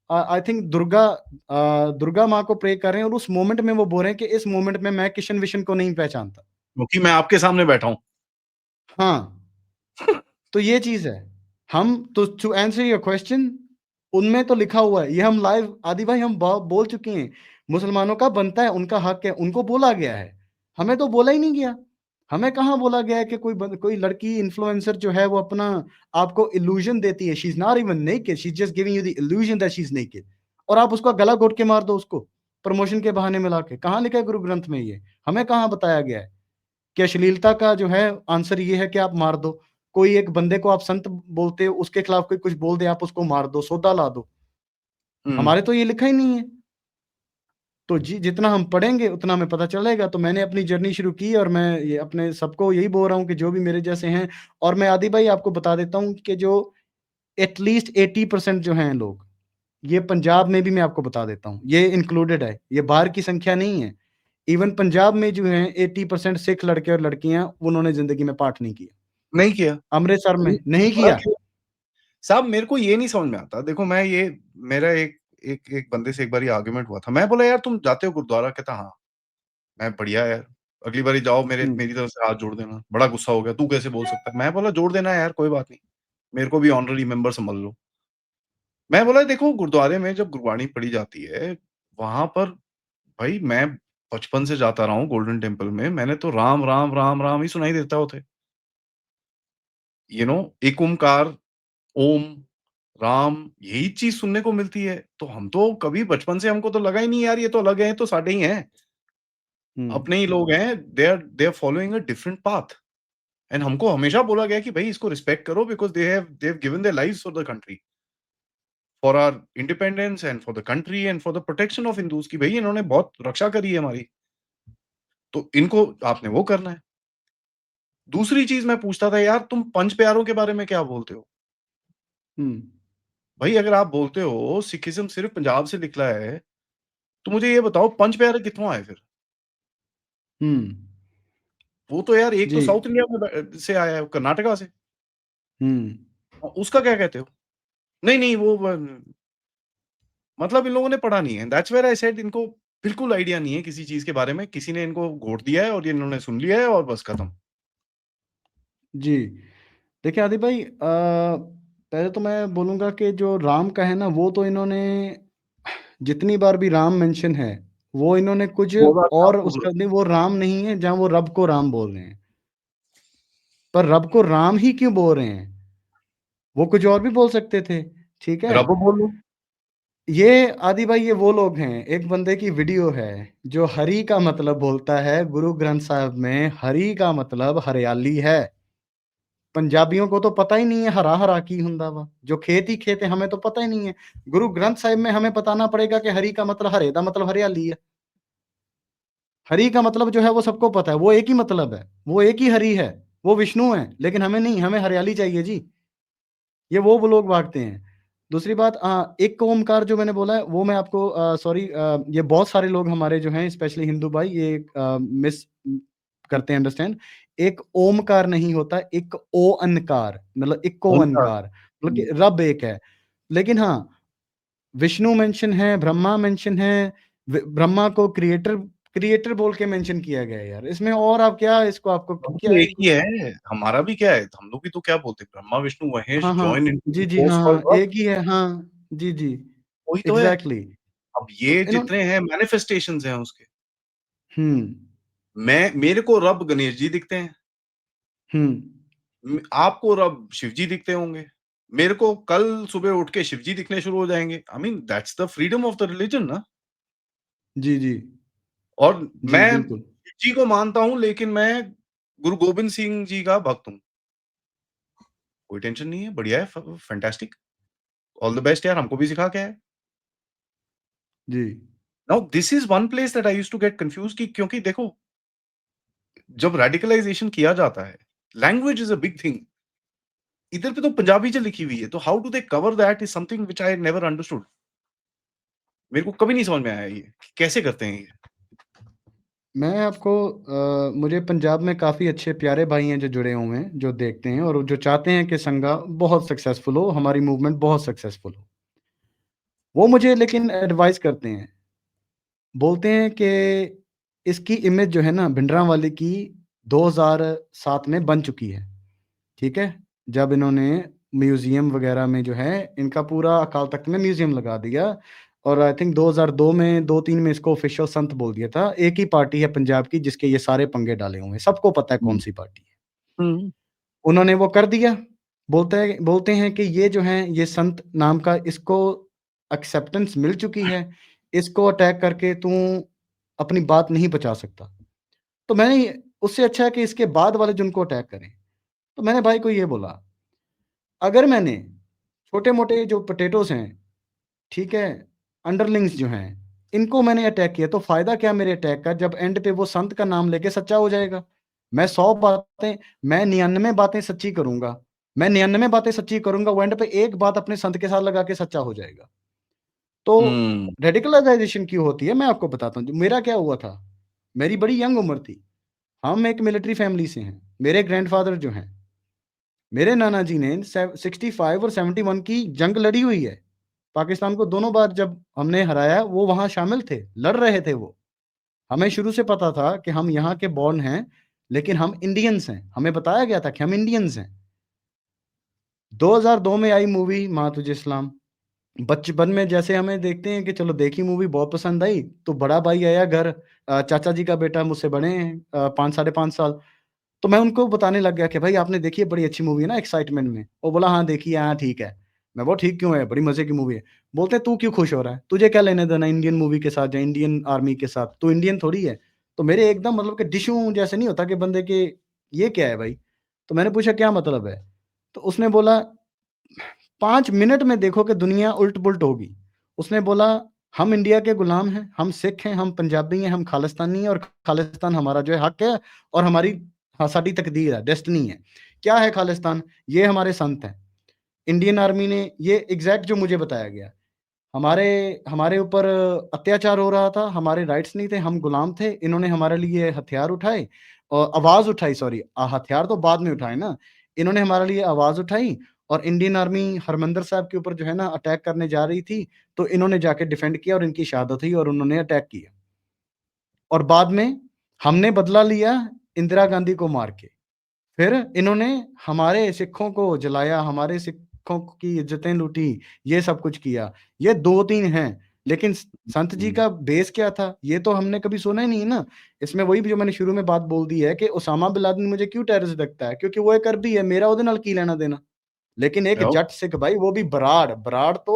आई थिंक दुर्गा माँ को प्रे कर रहे हैं और उस मोमेंट में वो बोल रहे हैं कि इस मोमेंट में मैं किशन विशन को नहीं पहचानता। क्योंकि मैं आपके सामने बैठा हूँ। हाँ, तो ये चीज़ है। हम तो टू आंसर योर क्वेश्चन, उनमें तो लिखा हुआ है, ये हम लाइव आदि भाई हम बोल चुके हैं, मुसलमानों का बनता है, उनका हक है, उनको बोला गया है। हमें तो बोला ही नहीं गया। हमें कहाँ बोला गया है कि कोई लड़की इन्फ्लुएंसर जो है वो अपना आपको इल्यूज़न देती है, she is not even naked, she is just giving you the illusion that she is naked, और आप उसका गला घोट के मार दो उसको, प्रमोशन के बहाने मिला के। कहाँ लिखा है गुरु ग्रंथ में ये? हमें कहाँ बताया गया है? कि अश्लीलता का जो है आंसर ये है कि आप मार दो। कोई एक बंदे को आप संत बोलते हो, उसके खिलाफ कोई कुछ बोल दे, आप उसको मार दो, सौदा ला दो। हुँ। हमारे तो ये लिखा ही नहीं है। तो जी, जितना हम पढ़ेंगे उतना हमें पता चलेगा। तो मैंने अपनी जर्नी शुरू की और मैं ये अपने सबको यही बोल रहा हूँ कि जो भी मेरे जैसे हैं, और मैं आदि भाई आपको बता देता हूँ कि जो एटलीस्ट 80% जो हैं लोग, ये पंजाब में भी मैं आपको बता देता हूँ, ये इंक्लूडेड है, ये बाहर की संख्या नहीं है। इवन पंजाब में जो है 80% सिख लड़के और लड़कियाँ, उन्होंने ज़िंदगी में पाठ नहीं किया। नहीं किया। अमृतसर नहीं, में नहीं बड़ा किया। क्यों? साहब मेरे को ये नहीं समझ में आता। देखो मैं ये मेरा एक एक एक बंदे से एक बारी आर्गुमेंट हुआ था। मैं बोला यार तुम जाते हो गुरुद्वारा? कहता हाँ। मैं बढ़िया यार, अगली बारी जाओ हुँ। मेरी तरफ से हाथ जोड़ देना। बड़ा गुस्सा हो गया, तू कैसे बोल सकता है? मैं बोला जोड़ देना यार कोई बात नहीं। मेरे को भी ऑनररी मेंबर समझ लो। मैं बोला देखो गुरुद्वारे में जब गुरबाणी पढ़ी जाती है, वहाँ पर भाई मैं बचपन से जाता रहा हूँ गोल्डन टेम्पल में, मैंने तो राम, राम, राम, राम ही सुनाई देता होते। एक ओंकार, ओम, राम, यही चीज़ सुनने को मिलती है। तो हम तो कभी बचपन से हमको तो लगा ही नहीं यार ये तो अलग हैं, तो साडे ही हैं। हुँ, अपने ही लोग हैं, they are following a different path and हमको हमेशा बोला गया कि भई इसको रिस्पेक्ट करो because they have given their lives for the country, for our independence and for the country and for the protection of Hindus की भई इन्होंने बहुत रक्षा करी है हमारी, तो इनको आपने वो करना है। दूसरी चीज़ मैं पूछता था यार तुम पंच प्यारों के बारे में क्या बोलते हो? हुँ, भई अगर आप बोलते हो सिखिज़्म सिर्फ़ पंजाब से निकला है, तो मुझे ये बताओ पंच प्यारे कित्थों आए फिर? हुँ, वो तो यार एक तो जी, साउथ इंडिया में से आया है, कर्नाटका से। हुँ, उसका क्या कहते हो? नहीं, नहीं वो व मतलब इन लोगों ने पढ़ा नहीं है। दैट्स वेयर आई सेड इनको बिल्कुल आइडिया नहीं है किसी चीज़ के बारे में। किसी ने इनको घोट दिया है और ये इन्होंने सुन लिया है और बस खत्म। जी। देखिए आदिल भाई पहले तो मैं बोलूँगा कि जो राम का है ना, वो तो इन्होंने जितनी बार भी राम मेंशन है, वो इन्होंने कुछ वो बात और आपको उसका नहीं, वो राम नहीं है, जहाँ वो रब को राम बोल रहे हैं। पर रब को राम ही क्यों बोल रहे हैं? वो कुछ और भी बोल सकते थे, ठीक है? रब बोल लो। ये आदि भाई ये वो लोग हैं, एक बंदे की वीडियो है, जो हरि का मतलब बोलता है गुरु ग्रंथ साहिब में हरि का मतलब हरियाली है। पंजाबियों को तो पता ही नहीं है हरा-हरा की हुंदा वा, जो खेत ही खेत है हमें तो पता ही नहीं है। गुरु ग्रंथ साहिब में हमें बताना पड़ेगा कि हरि का मतलब हरे दा मतलब हरियाली है। हरि का मतलब जो है वो सबको पता है, वो एक ही मतलब है, वो एक ही हरि है, वो विष्णु है, लेकिन हमें नहीं, हमें हरियाली चाहिए जी। ये वो लोग भागते हैं। दूसरी बात एक ओमकार जो मैंने बोला है वो मैं आपको सॉरी ये बहुत सारे लोग हमारे जो हैं स्पेशली हिंदू भाई ये मिस करते हैं अंडरस्टैंड। एक ओमकार नहीं होता, एक ओ-अनकार मतलब इक्को ओमकार। ओंकार मतलब कि हुँ। रब एक है। लेकिन हाँ, विष्णु मेंशन है, ब्रह्मा मेंशन है, ब्रह्मा को क्रिएटर क्रिएटर बोल के मेंशन किया गया है यार। इसमें और आप क्या इसको आपको हम क्या तो है एक ही है, हमारा भी क्या है, हम लोग भी तो क्या बोलते हैं ब्रह्मा, विष्णु, महेश हाँ, हाँ। जॉइन इंटू द जी, जी, फोर्स कॉल्ड हाँ, रब। एक ही है, हाँ। जी, जी। वही तो है। एग्ज़ैक्टली अब तो ये इन्होंने जितने हैं मैनिफेस्टेशंस हैं उसके। हुँ, मेरे को रब गणेश जी दिखते हैं। हुँ। आपको रब शिव जी दिखते होंगे। मेरे को कल सुबह उठ के शिव जी दिखने शुरू हो जाएँगे। I mean that's the freedom of the religion ना। जी, जी। और जी, मैं बिल्कुल। शिव जी को मानता हूँ लेकिन मैं गुरु गोबिंद सिंह जी का भक्त हूँ। कोई टेंशन नहीं है, बढ़िया है, फैंटास्टिक। ऑल द बेस्ट यार हमको भी सिखा के आए। जी। Now this is one place that I used to get confused कि क्योंकि देखो, जब रेडिकलाइज़ेशन किया जाता है, language is a big thing. इधर पे तो पंजाबी ज लिखी हुई है, तो how do they cover that is something which I never understood. मेरे को कभी नहीं समझ में आया ये, कि कैसे करते हैं ये? मैं आपको मुझे पंजाब में काफ़ी अच्छे प्यारे भाई हैं जो जुड़े हुए हैं, जो देखते हैं और जो चाहते हैं कि संघा बहुत सक्सेसफुल हो, हमारी मूवमेंट बहुत सक्सेसफुल हो। वो मुझे लेकिन एडवाइस करते हैं, बोलते हैं कि इसकी इमेज जो है ना भिंडरांवाले की 2007 में बन चुकी है, ठीक है? जब इन्होंने म्यूज़ियम वग़ैरह में जो है इनका पूरा अकाल तख्त में म्यूज़ियम लगा दिया और आई थिंक 2002 में 2-3 में इसको ऑफ़िशियल संत बोल दिया था। एक ही पार्टी है पंजाब की जिसके ये सारे पंगे डाले हुए हैं, सबको पता है हुँ। कौन-सी पार्टी है। हुँ। उन्होंने वो कर दिया, बोलते हैं कि ये जो हैं ये संत नाम का इसको एक्सेप्टेंस मिल चुकी है, इसको अटैक करके तू अपनी बात नहीं बचा सकता। तो मैंने ये उससे अच्छा है कि इसके बाद वाले जिनको अटैक करें। तो मैंने भाई को ये बोला, अगर मैंने छोटे-मोटे जो पोटैटोज़ हैं, ठीक है? अंडरलिंग्स जो हैं, इनको मैंने अटैक किया तो फ़ायदा क्या मेरे अटैक का जब एंड पे वो संत का नाम लेके सच्चा हो जाएगा। मैं 100 बातें मैं 99 बातें सच्ची करूँगा। मैं 99 बातें सच्ची करूँगा, वो एंड पे एक बात अपने संत के साथ लगा के सच्चा हो जाएगा। तो हुँ। रेडिकलाइज़ेशन क्यों होती है मैं आपको बताता हूँ। मेरा क्या हुआ था, मेरी बड़ी यंग उम्र थी। हम एक मिलिट्री फैमिली से हैं। मेरे ग्रैंडफ़ादर जो हैं, मेरे नाना जी ने 65 और 71 की जंग लड़ी हुई है। पाकिस्तान को दोनों बार जब हमने हराया, वो वहाँ शामिल थे, लड़ रहे थे वो। हमें शुरू से पता था कि हम यहाँ के बॉर्न हैं, लेकिन हम इंडियंस हैं। हमें बताया गया था कि हम इंडियंस हैं। 2002 में आई मूवी माँ तुझे सलाम। बचपन में जैसे हमें देखते हैं कि चलो देखी मूवी बहुत पसंद आई, तो बड़ा भाई आया घर चाचा जी का बेटा मुझसे बड़े हैं 5 साढ़े 5 साल। तो मैं उनको बताने लग गया कि भाई आपने देखी है बड़ी अच्छी मूवी है ना एक्साइटमेंट में। वो बोला हाँ देखी है, हाँ ठीक है। मैं बोला ठीक क्यों है? बड़ी मज़े की मूवी है। बोलते हैं तू क्यों खुश हो रहा है? तुझे क्या लेना-देना इंडियन मूवी के साथ या इंडियन आर्मी के साथ? तू इंडियन थोड़ी है। तो मेरे एकदम मतलब कि डिशूं जैसे नहीं होता कि बंदे के ये क्या है भाई? तो मैंने पूछा क्या मतलब है? तो उसने बोला 5 मिनट में देखो कि दुनिया उलट-पुलट होगी। उसने बोला हम इंडिया के गुलाम हैं, हम सिख हैं, हम पंजाबी हैं, हम खालिस्तानी हैं और खालिस्तान हमारा जो है हक है और हमारी साडी तकदीर है, डेस्टिनी है। क्या है खालिस्तान? ये हमारे संत हैं। इंडियन आर्मी ने ये एग्ज़ैक्ट जो मुझे बताया गया। हमारे हमारे ऊपर अत्याचार हो रहा था, हमारे राइट्स नहीं थे, हम गुलाम थे। इन्होंने हमारे लिए हथियार उठाए आवाज़ उठाई सॉरी हथियार तो बाद में उठाए ना। इन्होंने हमारे लिए आवाज़ उठाई और इंडियन आर्मी हरमंदिर साहिब के ऊपर जो है ना अटैक करने जा रही थी, तो इन्होंने जाके डिफेंड किया और इनकी शहादत हुई और उन्होंने अटैक किया। और बाद में हमने बदला लिया इंदिरा गांधी को मार के। फिर इन्होंने हमारे सिखों को जलाया, हमारे सिखों की इज़्ज़तें लूटी, ये सब कुछ किया। ये 2-3 हैं, लेकिन संत जी हुँ। का बेस क्या था? ये तो हमने कभी सुना ही नहीं है ना। इसमें वही जो मैंने शुरू में बात बोल दी है कि ओसामा बिन लादेन मुझे क्यों टेररिस्ट लगता है? क्योंकि वो एक अरबी है, मेरा ਉਹਦੇ ਨਾਲ ਕੀ लेना-देना? लेकिन एक ओह! जट सिख भाई वो भी बराड़, बराड़ तो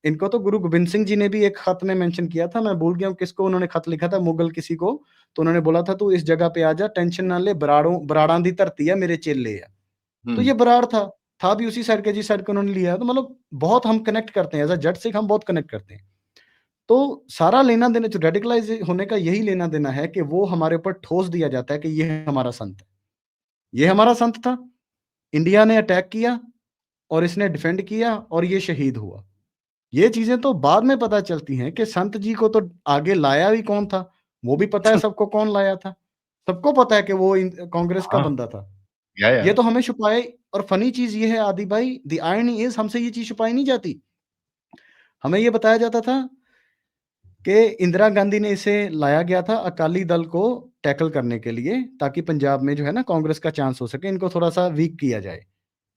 इनको तो गुरु गोबिंद सिंह जी ने भी एक खत में मेंशन किया था, मैं भूल गया हूँ किसको उन्होंने खत लिखा था, मुगल किसी को, तो उन्होंने बोला था तू इस जगह पे आ जा, टेंशन ना ले, बराड़ां दी धरती है, मेरे चेले है। तो हुँ। ये बराड़ था भी उसी साइड का जिस साइड का उन्होंने लिया है, तो मतलब बहुत हम कनेक्ट करते हैं, एज़ अ जट सिख हम बहुत कनेक्ट करते हैं। तो सारा लेना-देना जो रेडिकलाइज़ होने का यही लेना-देना है कि वो हमारे ऊपर ठोस दिया जाता है कि ये हमारा संत है। ये हमारा संत था, इंडिया ने अटैक किया और इसने डिफेंड किया और ये शहीद हुआ। ये चीज़ें तो बाद में पता चलती हैं कि संत जी को तो आगे लाया भी कौन था, वो भी पता है सबको कौन लाया था। सबको पता है कि वो कांग्रेस का हाँ, बंदा था। या ये तो हमें छुपाए और फ़नी चीज़ ये है आदि भाई, द आयरनी इज़ हमसे ये चीज़ छुपाई नहीं जाती। हमें ये बताया जाता था कि इंदिरा गांधी ने इसे लाया गया था अकाली दल को टैकल करने के लिए, ताकि पंजाब में जो है ना कांग्रेस का चांस हो सके, इनको थोड़ा-सा वीक किया जाए।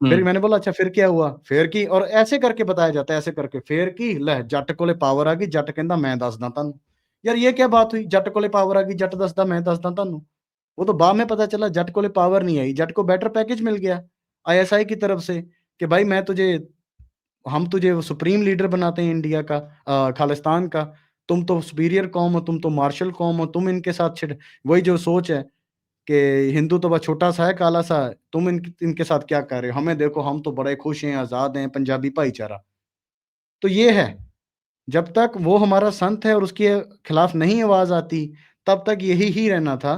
हुँ। फिर मैंने बोला अच्छा फिर क्या हुआ? फिर की और ऐसे करके बताया जाता है, ऐसे करके फिर की ਲੈ ਜੱਟ ਕੋਲੇ ਪਾਵਰ ਆ ਗਈ, ਜੱਟ ਕਹਿੰਦਾ मैं ਦੱਸਦਾ ਤੁਹਾਨੂੰ। यार ये क्या बात हुई? जट कोले पावर आ गई, जट दसदा मैं दसदा ਤੁਹਾਨੂੰ। वो तो बाद में पता चला जट कोले पावर नहीं आई, जट को बेटर पैकेज मिल गया आईएसआई की तरफ से कि भाई मैं तुझे हम तुझे सुप्रीम लीडर बनाते हैं इंडिया का खालिस्तान का। तुम तो सुपीरियर कौम हो, तुम तो मार्शल कौम हो, तुम इनके साथ छिड़ वही जो सोच है कि हिंदू तो बस छोटा-सा है, काला-सा है, तुम इनके साथ क्या कर रहे हो? हमें देखो हम तो बड़े खुश हैं, आज़ाद हैं, पंजाबी भाईचारा। तो ये है, जब तक वो हमारा संत है और उसके खिलाफ नहीं आवाज़ आती, तब तक यही ही रहना था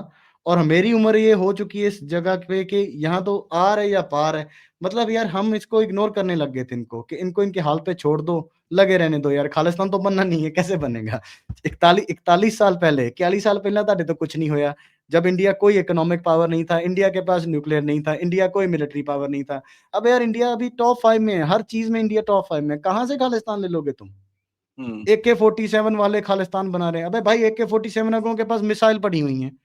और मेरी उम्र ये हो चुकी है इस जगह पे कि यहाँ तो आर है या पार है। मतलब यार हम इसको इग्नोर करने लग गए थे इनको कि इनको इनके हाल पे छोड़ दो, लगे रहने दो यार, खालिस्तान तो बनना नहीं है, कैसे बनेगा? 41 साल पहले, 41 साल पहले ਤੁਹਾਡੇ तो कुछ नहीं होया। जब इंडिया कोई इकोनॉमिक पावर नहीं था, इंडिया के पास न्यूक्लियर नहीं था, इंडिया कोई मिलिट्री पावर नहीं था। अब यार इंडिया अभी टॉप 5 में है, हर चीज़ में इंडिया टॉप 5 में है, कहाँ से खालिस्तान ले लोगे तुम? हुँ। AK-47 वाले खालिस्तान बना रहे हैं। अबे भाई AK-47 वालों के पास मिसाइल पड़ी हुई हैं,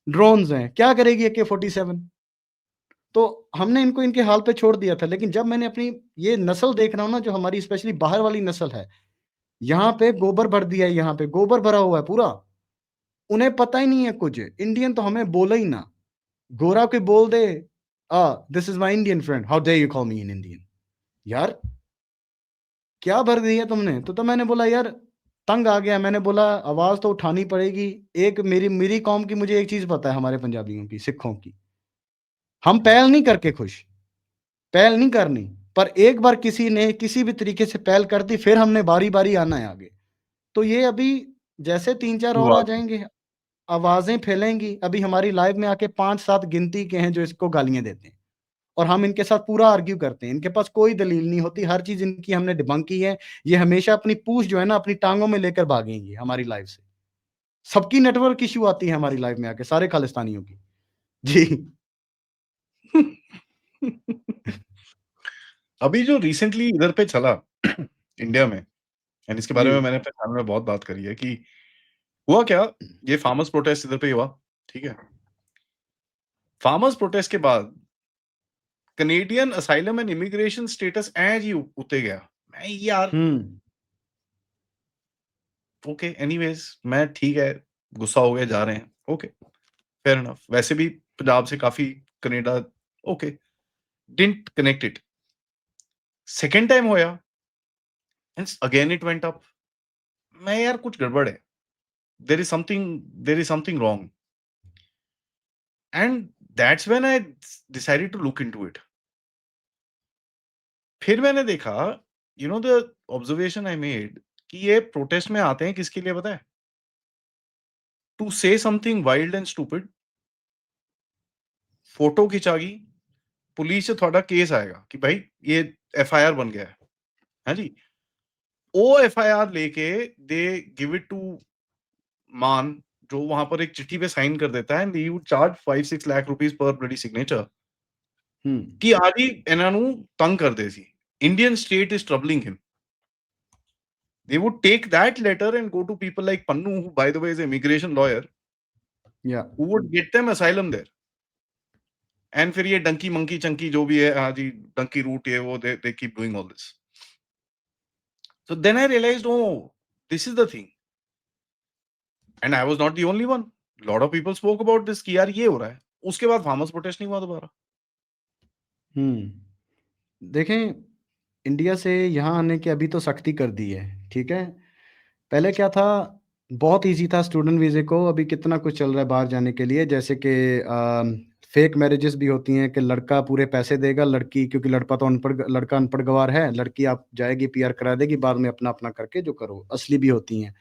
ड्रोन्स हैं, क्या करेगी AK-47? तो हमने इनको इनके हाल पे छोड़ दिया था, लेकिन जब मैंने अपनी ये नस्ल देख रहा हूँ ना जो हमारी स्पेशली बाहर वाली नस्ल है, यहाँ पे गोबर भर दिया है यहाँ पे, गोबर भरा हुआ है पूरा। उन्हें पता ही नहीं है कुछ, इंडियन तो हमें बोले ही ना। गोरा कोई बोल दे, this is my Indian friend, how dare you call me an Indian? यार क्या भर दिया तुमने? तो मैंने बोला यार तंग आ गया, मैंने बोला आवाज़ तो उठानी पड़ेगी। एक मेरी मेरी कौम की मुझे एक चीज़ पता है हमारे पंजाबियों की, सिखों की, हम पहल नहीं करके खुश, पहल नहीं करनी, पर एक बार किसी ने किसी भी तरीके से पहल कर दी, फिर हमने बारी-बारी आना है आगे। तो ये अभी जैसे 3-4 और आ शुरुआत है। जाएँगे, आवाज़ें फैलेंगी, अभी हमारी लाइव में आके 5-7 गिनती के हैं जो इसको गालियाँ देते हैं। और हम इनके साथ पूरा आर्ग्यू करते हैं। इनके पास कोई दलील नहीं होती, हर चीज़ इनकी हमने डिबंक की है। ये हमेशा अपनी पूँछ जो है ना अपनी टाँगों में लेकर भागेंगे हमारी लाइफ़ से। सबकी नेटवर्क इश्यू आती है हमारी लाइफ़ में आके, सारे खालिस्तानियों की। जी। अभी जो रिसेंटली इधर पे चला इंडिया में एंड इसके बारे जी। में मैंने अपने चैनल में बहुत बात करी है कि हुआ क्या, ये फार्मर्स प्रोटेस्ट इधर पे हुआ, ठीक है? फार्मर्स प्रोटेस्ट के बाद Canadian asylum and immigration status ऐ जी उत्ते गया। मैं यार हुँ। ओके एनीवेज़ मैं ठीक है, गुस्सा हो गए जा रहे हैं, ओके, फेयर इनफ वैसे भी पंजाब से काफ़ी Canada okay, didn't connect it second time होया and again it went up. मैं यार कुछ गड़बड़ है, there is something wrong, and that's when I decided to look into it. फिर मैंने देखा, द ऑब्जर्वेशन आई मेड कि ये प्रोटेस्ट में आते हैं किसके लिए पता है? To say something wild and stupid, photo खिंचागी, पुलिस से थोड़ा केस आएगा कि भाई ये एफआईआर बन गया है। हाँ जी, वो एफआईआर लेके दे गिव इट टू मान, जो वहां पर एक चिट्ठी पे साइन कर देता है, and they would charge 5-6 lakh rupees पर ब्लडी सिग्नेचर हुँ। कि आदि ਇਹਨਾਂ ਨੂੰ ਤੰਗ ਕਰਦੇ ਸੀ। Indian state is troubling him. They would take that letter and go to people like Pannu, who by the way is an immigration lawyer, या who would get them asylum there. And फिर ये Dunki monkey Chunky जो भी है, हाँ जी, Dunki root ये वो, they keep doing all this. So then I realized, oh, this is the thing. And I was not the only one. Lot of people spoke about this कि यार ये हो रहा है। उसके बाद फार्मर्स प्रोटेस्ट नहीं हुआ दोबारा। हुँ। देखें, इंडिया से यहाँ आने की अभी तो सख्ती कर दी है, ठीक है? पहले क्या था, बहुत ईज़ी था स्टूडेंट वीज़े को, अभी कितना कुछ चल रहा है बाहर जाने के लिए, जैसे कि फेक मैरेजेस भी होती हैं कि लड़का पूरे पैसे देगा, लड़की क्योंकि लड़का अनपढ़ गँवार है, लड़की आप जाएगी पीआर करा देगी, बाद में अपना-अपना करके जो करो, असली भी होती हैं।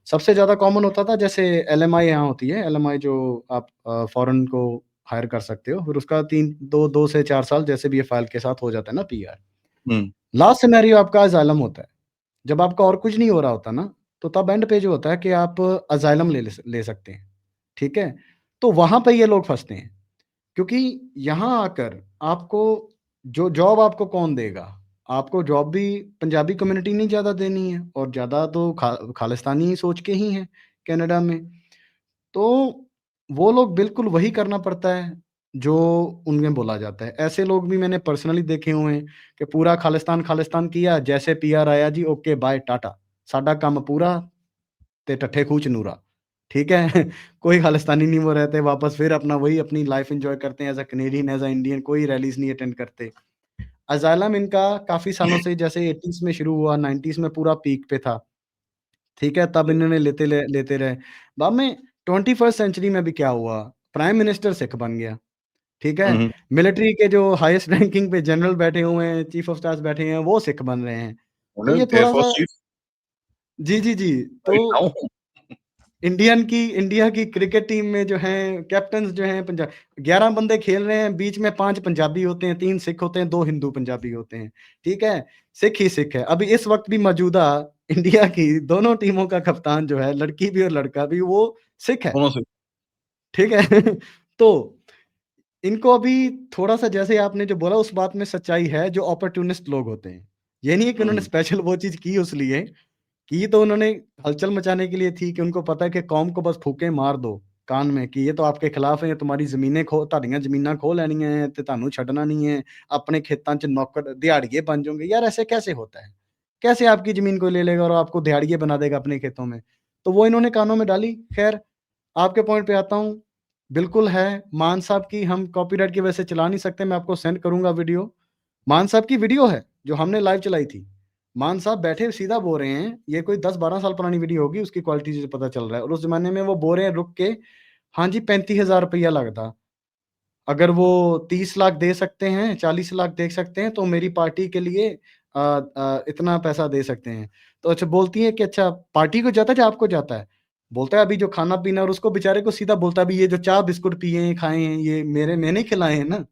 सबसे ज़्यादा कॉमन होता था जैसे एलएमआई यहाँ होती है, एलएमआई जो आप फ़ॉरेन को हायर कर सकते हो, फिर उसका 3 2 से 4 साल जैसे भी ये फ़ाइल के साथ हो जाता है ना पीआर। हुँ, लास्ट सिनेरियो आपका असाइलम होता है। जब आपका और कुछ नहीं हो रहा होता ना, तो तब एंड पे जो होता है कि आप असाइलम ले सकते हैं, ठीक है? तो वहाँ पे ये लोग फँसते हैं, क्योंकि यहाँ आकर आपको जो जॉब आपको कौन देगा? आपको जॉब भी पंजाबी कम्युनिटी ने ज़्यादा देनी है और ज़्यादा तो खालिस्तानी ही सोच के ही हैं कनाडा में। तो वो लोग बिल्कुल वही करना पड़ता है, जो उन्हें बोला जाता है। ऐसे लोग भी मैंने पर्सनली देखे हुए हैं कि पूरा खालिस्तान, खालिस्तान किया, जैसे पीआर आया जी ओके बाय टाटा, साडा काम पूरा ते ठट्ठे खूच नूरा, ठीक है? कोई खालिस्तानी नहीं वो रहते, वापस फिर अपना वही अपनी लाइफ़ एन्जॉय करते हैं as a Canadian, as a Indian, कोई रैलीज़ नहीं अटेंड करते। असाइलम इनका काफ़ी सालों से जैसे 80s में शुरू हुआ, 90s में पूरा पीक पे था। ठीक है, तब इन्होंने लेते रहे। बाद में 21st सेंचुरी में भी क्या हुआ, प्राइम मिनिस्टर सिख बन गया, ठीक है? हुँ, हुँ। मिलिट्री के जो हाईएस्ट रैंकिंग पे जनरल बैठे हुए हैं, चीफ ऑफ स्टाफ बैठे हैं, वो सिख बन रहे हैं। तो ये एयर थोड़ा-सा फोर्स चीफ जी, जी, जी। तो राइट नाउ। इंडिया की क्रिकेट टीम में जो हैं कैप्टन्स जो हैं 11 बंदे खेल रहे हैं, बीच में 5 पंजाबी होते हैं, 3 सिख होते हैं, 2 हिंदू पंजाबी होते हैं, ठीक है? सिख ही सिख है। अभी इस वक़्त भी मौजूदा इंडिया की दोनों टीमों का कप्तान जो है, लड़की भी और लड़का भी, वो सिख है, दोनों से। ठीक है? तो इनको अभी थोड़ा-सा जैसे आपने जो बोला उस बात में सच्चाई है, जो अपॉर्च्युनिस्ट लोग होते हैं। ये नहीं है कि उन्होंने हुँ, स्पेशल वो चीज़ की उस लिए, की तो उन्होंने हलचल मचाने के लिए थी कि उनको पता है कि कौम को बस फूकें मार दो कान में कि ये तो आपके खिलाफ है, तुम्हारी ज़मीनें खो ਤੁਹਾਡੀਆਂ ज़मीनां खो ਲੈਣੀਆਂ है ਤੇ ਤੁਹਾਨੂੰ ਛੱਡਣਾ नहीं है, अपने खेतां 'ਚ नौकर दिहाड़िए बन जाओगे। यार ऐसे कैसे होता है? कैसे आपकी ज़मीन कोई ले लेगा और आपको दिहाड़िए बना देगा अपने खेतों में? तो वो इन्होंने कानों में डाली। ख़ैर आपके पॉइंट पे आता हूँ, बिल्कुल है, मान साहब की हम कॉपीराइट की वजह से चला नहीं सकते, मैं आपको सेंड करूँगा वीडियो। मान साहब की वीडियो है, जो हमने लाइव चलाई थी। मान साहब बैठे सीधा बो रहे हैं, ये कोई 10-12 साल पुरानी वीडियो होगी, उसकी क्वालिटी से पता चल रहा है और उस ज़माने में वो बो रहे हैं रुक के, हाँ जी, 35,000 रुपया लगता। अगर वो 30 लाख दे सकते हैं, 40 लाख दे सकते हैं, तो मेरी पार्टी के लिए इतना पैसा दे सकते हैं। तो अच्छा बोलती हैं कि अच्छा पार्टी को जाता है या आपको जाता है? बोलता है अभी जो खाना-पीना और उसको बेचारे को सीधा बोलता है अभी ये जो चाय बिस्कुट पिए हैं, खाए हैं, ये मैंने ही खिलाए हैं ना।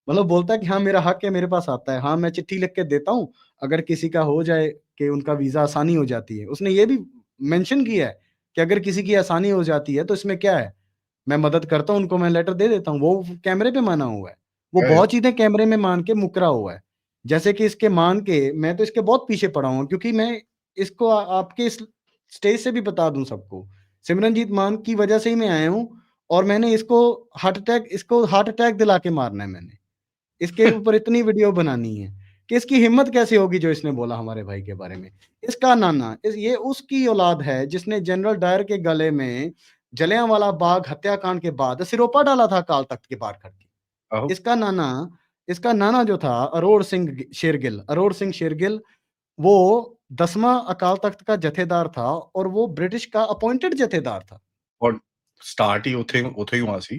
मतलब बोलता है कि हाँ, मेरा हक है, मेरे पास आता है। हाँ, मैं चिट्ठी लिख के देता हूँ, अगर किसी का हो जाए कि उनका वीज़ा आसानी हो जाती है। उसने ये भी मेंशन किया है कि अगर किसी की आसानी हो जाती है, तो इसमें क्या है? मैं मदद करता हूँ उनको, मैं लेटर दे देता हूँ। वो कैमरे पे माना हुआ है। वो या, बहुत चीज़ें कैमरे में मान के मुकरा हुआ है। जैसे कि इसके मान के मैं तो इसके बहुत पीछे पड़ा हूँ क्योंकि मैं इसको आपके इस स्टेज से भी बता दूँ सबको। सिमरनजीत मान की वजह से ही मैं आया हूँ और मैंने इसको हार्ट अटैक दिला के मारना है मैंने। इसके ऊपर इतनी वीडियो बनानी है कि इसकी हिम्मत कैसे होगी जो इसने बोला हमारे भाई के बारे में। इसका नाना ये उसकी औलाद है जिसने जनरल डायर के गले में जलियांवाला बाग हत्याकांड के बाद सिरोपा डाला था अकाल तख्त के बाहर खड़ के। आहो। इसका नाना इसका नाना जो था अरोड़ सिंह शेरगिल, वो 10वां अकाल तख्त का जथेदार था और वो ब्रिटिश का अपॉइंटेड जथेदार था। और स्टार्ट ही ਉੱਥੇ ਹੀ हुआ सी।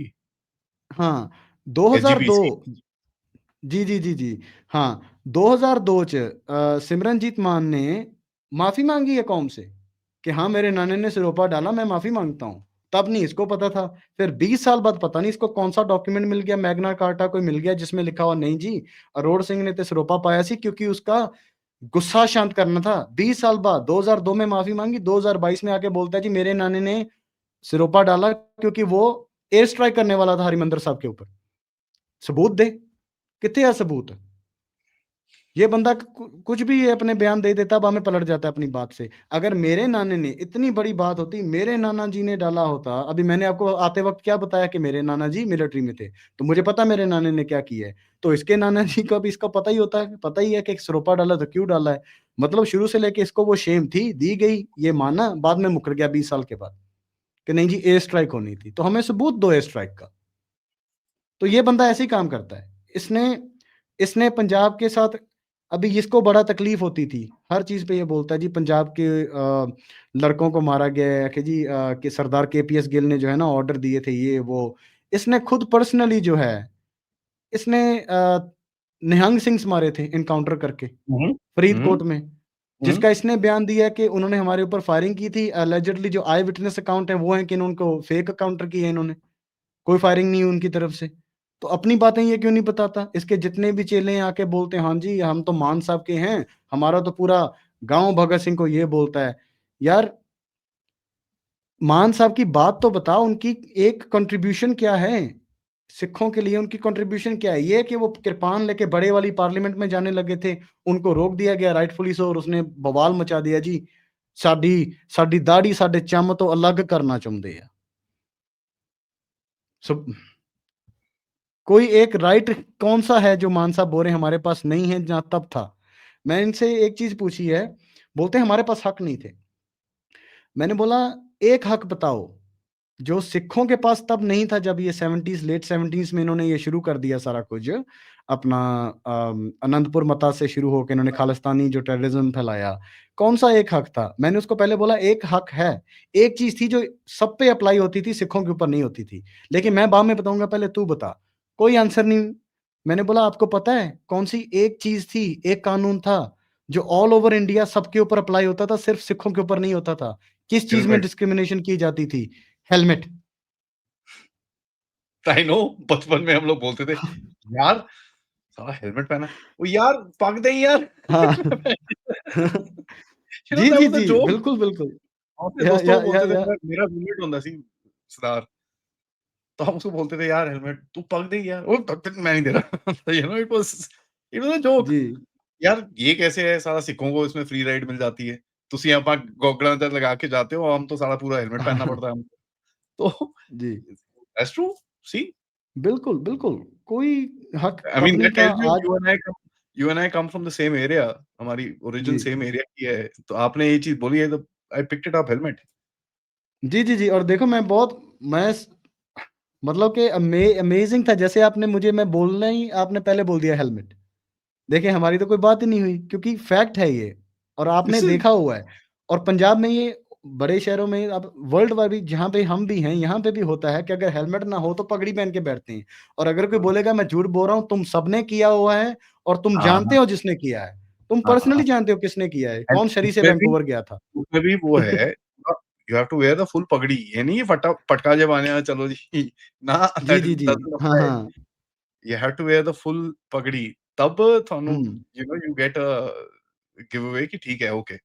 हाँ, 2002 एसजीपीसी। जी, जी, जी, जी। हाँ, 2002 च सिमरनजीत मान ने माफ़ी माँगी है कौम से कि हाँ, मेरे नाने ने सिरोपा डाला, मैं माफ़ी माँगता हूँ। तब नहीं इसको पता था। फिर 20 साल बाद पता नहीं इसको कौन-सा डॉक्यूमेंट मिल गया, मैग्ना कार्टा कोई मिल गया जिसमें लिखा हुआ नहीं जी, अरोड़ सिंह ने तो सिरोपा पाया सी क्योंकि उसका गुस्सा शांत करना था। 20 साल बाद 2002 में माफ़ी माँगी, 2022 में आके बोलता है जी मेरे नाने ने सिरोपा डाला क्योंकि वो एयर स्ट्राइक करने वाला था हरिमंदिर साहब के ऊपर। सबूत दे, कित्थे है सबूत? ये बंदा कुछ भी ये अपने बयान दे देता, अब हमें पलट जाता है अपनी बात से। अगर मेरे नाने ने इतनी बड़ी बात होती, मेरे नाना जी ने डाला होता, अभी मैंने आपको आते वक़्त क्या बताया कि मेरे नाना जी मिलिट्री में थे, तो मुझे पता है मेरे नाने ने क्या किया है। तो इसके नाना जी को भी इसका पता ही होता है, पता ही है कि सिरोपा डाला तो क्यों डाला है। मतलब शुरू से लेके इसको वो शेम थी, दी गई, ये माना, बाद में मुकर गया 20 साल के बाद, कि नहीं जी एयर स्ट्राइक होनी थी। तो हमें सबूत दो एयर स्ट्राइक का। तो ये बंदा ऐसे ही काम करता है। इसने इसने पंजाब के साथ अभी इसको बड़ा तकलीफ होती थी। हर चीज़ पे ये बोलता है जी पंजाब के लड़कों को मारा गया है कि जी कि सरदार केपीएस गिल ने जो है ना ऑर्डर दिए थे ये वो। इसने खुद पर्सनली जो है इसने निहंग सिंग्स मारे थे एनकाउंटर करके हुँ, हुँ, फरीदकोट में। हुँ। जिसका इसने बयान दिया है कि उन्होंने हमारे ऊपर फायरिंग की थी। अलिजेडली जो आई विटनेस अकाउंट है वो है कि उनको फेक काउंटर किए इन्होंने। कोई फायरिंग नहीं हुई उनकी तरफ से। तो अपनी बातें ये क्यों नहीं बताता? इसके जितने भी चेले हैं आके बोलते हैं, हाँ जी, हम तो मान साहब के हैं, हमारा तो पूरा गाँव भगत सिंह को ये बोलता है। यार, मान साहब की बात तो बताओ, उनकी एक कंट्रीब्यूशन क्या है? सिखों के लिए उनकी कंट्रीब्यूशन क्या है? ये है कि वो कृपान लेके बड़े वाली पार्लियामेंट में जाने लगे थे, उनको रोक दिया गया राइटफुली सो और उसने बवाल मचा दिया जी, साडी साडी दाढ़ी, साडे चम तो अलग करना चाहुंदे आ। सब कोई एक राइट कौन-सा है जो मान साहब बोल रहे हैं हमारे पास नहीं है जहाँ तब था? मैं इनसे एक चीज़ पूछी है, बोलते हैं हमारे पास हक नहीं थे। मैंने बोला एक हक बताओ, जो सिखों के पास तब नहीं था जब ये 70s लेट 70s में इन्होंने ये शुरू कर दिया सारा कुछ। अपना अनंतपुर मता से शुरू होके इन्होंने खालिस्तानी जो टेररिज़्म फैलाया। कौन-सा एक हक था? मैंने उसको पहले बोला एक हक है। एक चीज़ थी जो सब पे अप्लाई होती थी, सिखों के ऊपर नहीं होती थी। लेकिन मैं बाद में बताऊँगा, पहले तू बता। कोई आंसर नहीं। मैंने बोला आपको पता है कौन-सी एक चीज़ थी, एक कानून था, जो ऑल ओवर इंडिया सबके ऊपर अप्लाई होता था, सिर्फ़ सिखों के ऊपर नहीं होता था? किस चीज़ में हेलमेट। डिस्क्रिमिनेशन की जाती थी? हेलमेट। I know. बचपन में हम लोग बोलते थे, यार साला हेलमेट पहना है। ओ यार पग दे यार। हाँ। यू नो जी, दैट जी, वाज़ अ जी। जोक। बिल्कुल, बिल्कुल। हम अपने या दोस्तों या को या बोलते थे, या मेरा रूममेट होता सी सरदार। तो हम उसको बोलते थे यार हेलमेट तू पग दे यार। ओ तब तक मैं नहीं दे रहा। You know it was a joke. जी। यार ये कैसे है साला सिखों को इसमें फ्री राइड मिल जाती है। तुसी यहाँ गोगड़ा लगा के जाते हो, हम तो साला पूरा हेलमेट पहनना पड़ता है हमको। तो जी। That's true. सी बिल्कुल, बिल्कुल। कोई हक आई मीन तब नहीं दैट था टेल्स यू आज। You and I come from the same area. हमारी ओरिजिन जी। सेम एरिया की है। तो आपने ये चीज़ बोली है तो I picked it up helmet. जी, जी, जी। और देखो मैं स मतलब कि अमेज़िंग था जैसे आपने मुझे मैं बोलना ही आपने पहले बोल दिया हेलमेट। देखिए हमारी तो कोई बात ही नहीं हुई क्योंकि फैक्ट है ये और आपने दिस इज़ देखा हुआ है। और पंजाब में ये बड़े शहरों में अब वर्ल्ड वाइड भी जहाँ पे हम भी हैं, यहाँ पे भी होता है कि अगर हेलमेट ना हो तो पगड़ी पहन के बैठते हैं। और अगर कोई हाँ, बोलेगा मैं झूठ बोल रहा हूँ, तुम सबने किया हुआ है और तुम हाँ, जानते हो जिसने किया है। तुम हाँ, हाँ। पर्सनली जानते हो किसने किया है, एंड कौन शरी से वैंकूवर गया था। उसमें भी वो है you have to wear the full पगड़ी। ये नहीं है पटका जमाने चलो जी। ना जी, दैट जी, जी। डज़न्ट हाँ, अप्लाई। हाँ। You have to wear the full पगड़ी। तब थानू हुँ। You know you get a give away कि ठीक है ओके।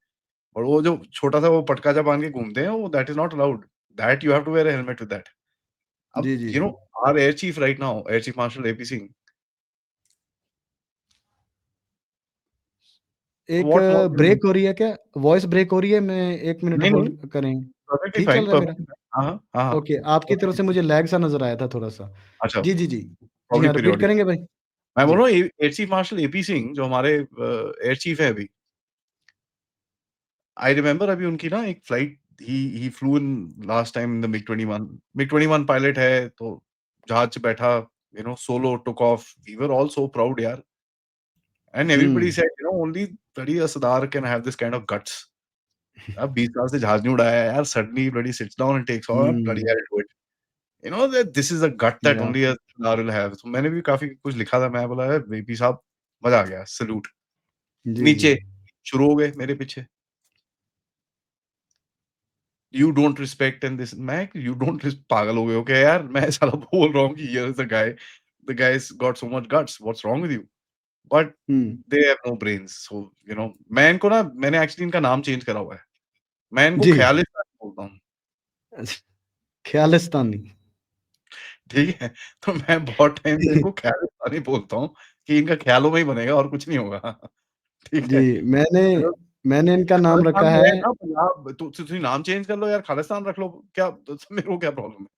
और वो जो छोटा-सा वो पटका सा बाँध के घूमते हैं वो that is not allowed. That you have to wear a helmet with that. अब जी, जी। You know our air chief right now, air chief marshal AP Singh. एक what more do you break हो रही है क्या? वॉइस ब्रेक हो रही है, मैं 1 मिनट नहीं, नहीं, होल्ड करें। परफेक्टली ठीक चल फाइन, रहा है मेरा? Perfectly fine. हाँ, हाँ, हाँ, हाँ, ओके, आपकी तरफ परफेक्टली से फाइन। मुझे लैग सा नज़र आया था थोड़ा-सा। अच्छा, जी, जी, जी। जी प्रॉब्ली हाँ, रिपीट पीरियोडिक। करेंगे भाई? मैं बोल जी। रहा हूँ air chief marshal AP Singh जो हमारे एयर चीफ है अभी। आई रिमेंबर अभी उनकी ना एक flight he flu in last time in the MiG 21 pilot है तो जहाज से बैठा Solo took off. We were all so proud, yaar. And everybody hmm, said, only bloody Sadar can have this kind of guts. अब 20 साल से जहाज नहीं उड़ाया है यार, suddenly bloody sits down and takes off, bloody hmm, hell do it. That this is a gut that या only a Sadar will have. तो मैंने भी काफ़ी कुछ लिखा था, मैं बोला, वीपी साहब मज़ा आ गया, सैल्यूट। जी, जी। नीचे शुरू हो गए मेरे पीछे, you don't respect and this मैं यू डोंट रिस पागल हो गए हो क्या यार? मैं साला बोल रहा हूँ कि here is a guy, the guys got so much guts, what's wrong with you? But hmm, they have no brains, so मैं इनको ना मैंने एक्चुअली इनका नाम चेंज करा हुआ है। मैं इनको जी। ख़यालिस्तानी बोलता हूँ, अच्छा, ख़यालिस्तानी। ठीक है? तो मैं बहुत टाइम से इनको ख़यालिस्तानी बोलता हूँ कि इनका ख़्यालों में ही बनेगा और कुछ नहीं होगा। ठीक है? जी, मैंने मैंने इनका नाम खालिस्तान रखा में है है। ना पंजाब, तो तुसी नाम चेंज कर लो यार, खालिस्तान रख लो, क्या मेरे को क्या प्रॉब्लम है?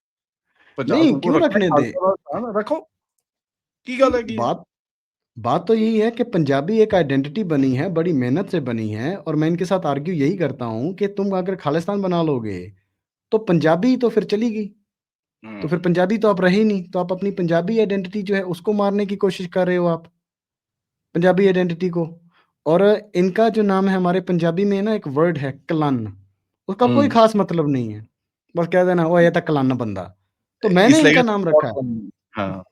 पंजाब नहीं, तुमको क्यों रखना है रखने दें? खालसा राजस्थान रखो, की नहीं, गल हैगी है? बात बात तो यही है कि पंजाबी एक आइडेंटिटी बनी है, बड़ी मेहनत से बनी है और मैं इनके साथ आर्ग्यू यही करता हूँ कि तुम अगर खालिस्तान बना लोगे, तो पंजाबी तो फिर चली गई। तो हुँ, फिर पंजाबी तो आप रहे ही नहीं, तो आप अपनी पंजाबी आइडेंटिटी जो है उसको मारने की कोशिश कर रहे हो आप, पंजाबी आइडेंटिटी को। और इनका जो नाम है हमारे पंजाबी में ना एक वर्ड है कलन, उसका कोई हुँ। ख़ास मतलब नहीं है। बस कह देना ओए ये तो कलन बंदा। तो मैंने इट्स लाइक इनका अ नाम शॉर्ट रखा है, फॉर्म, हाँ,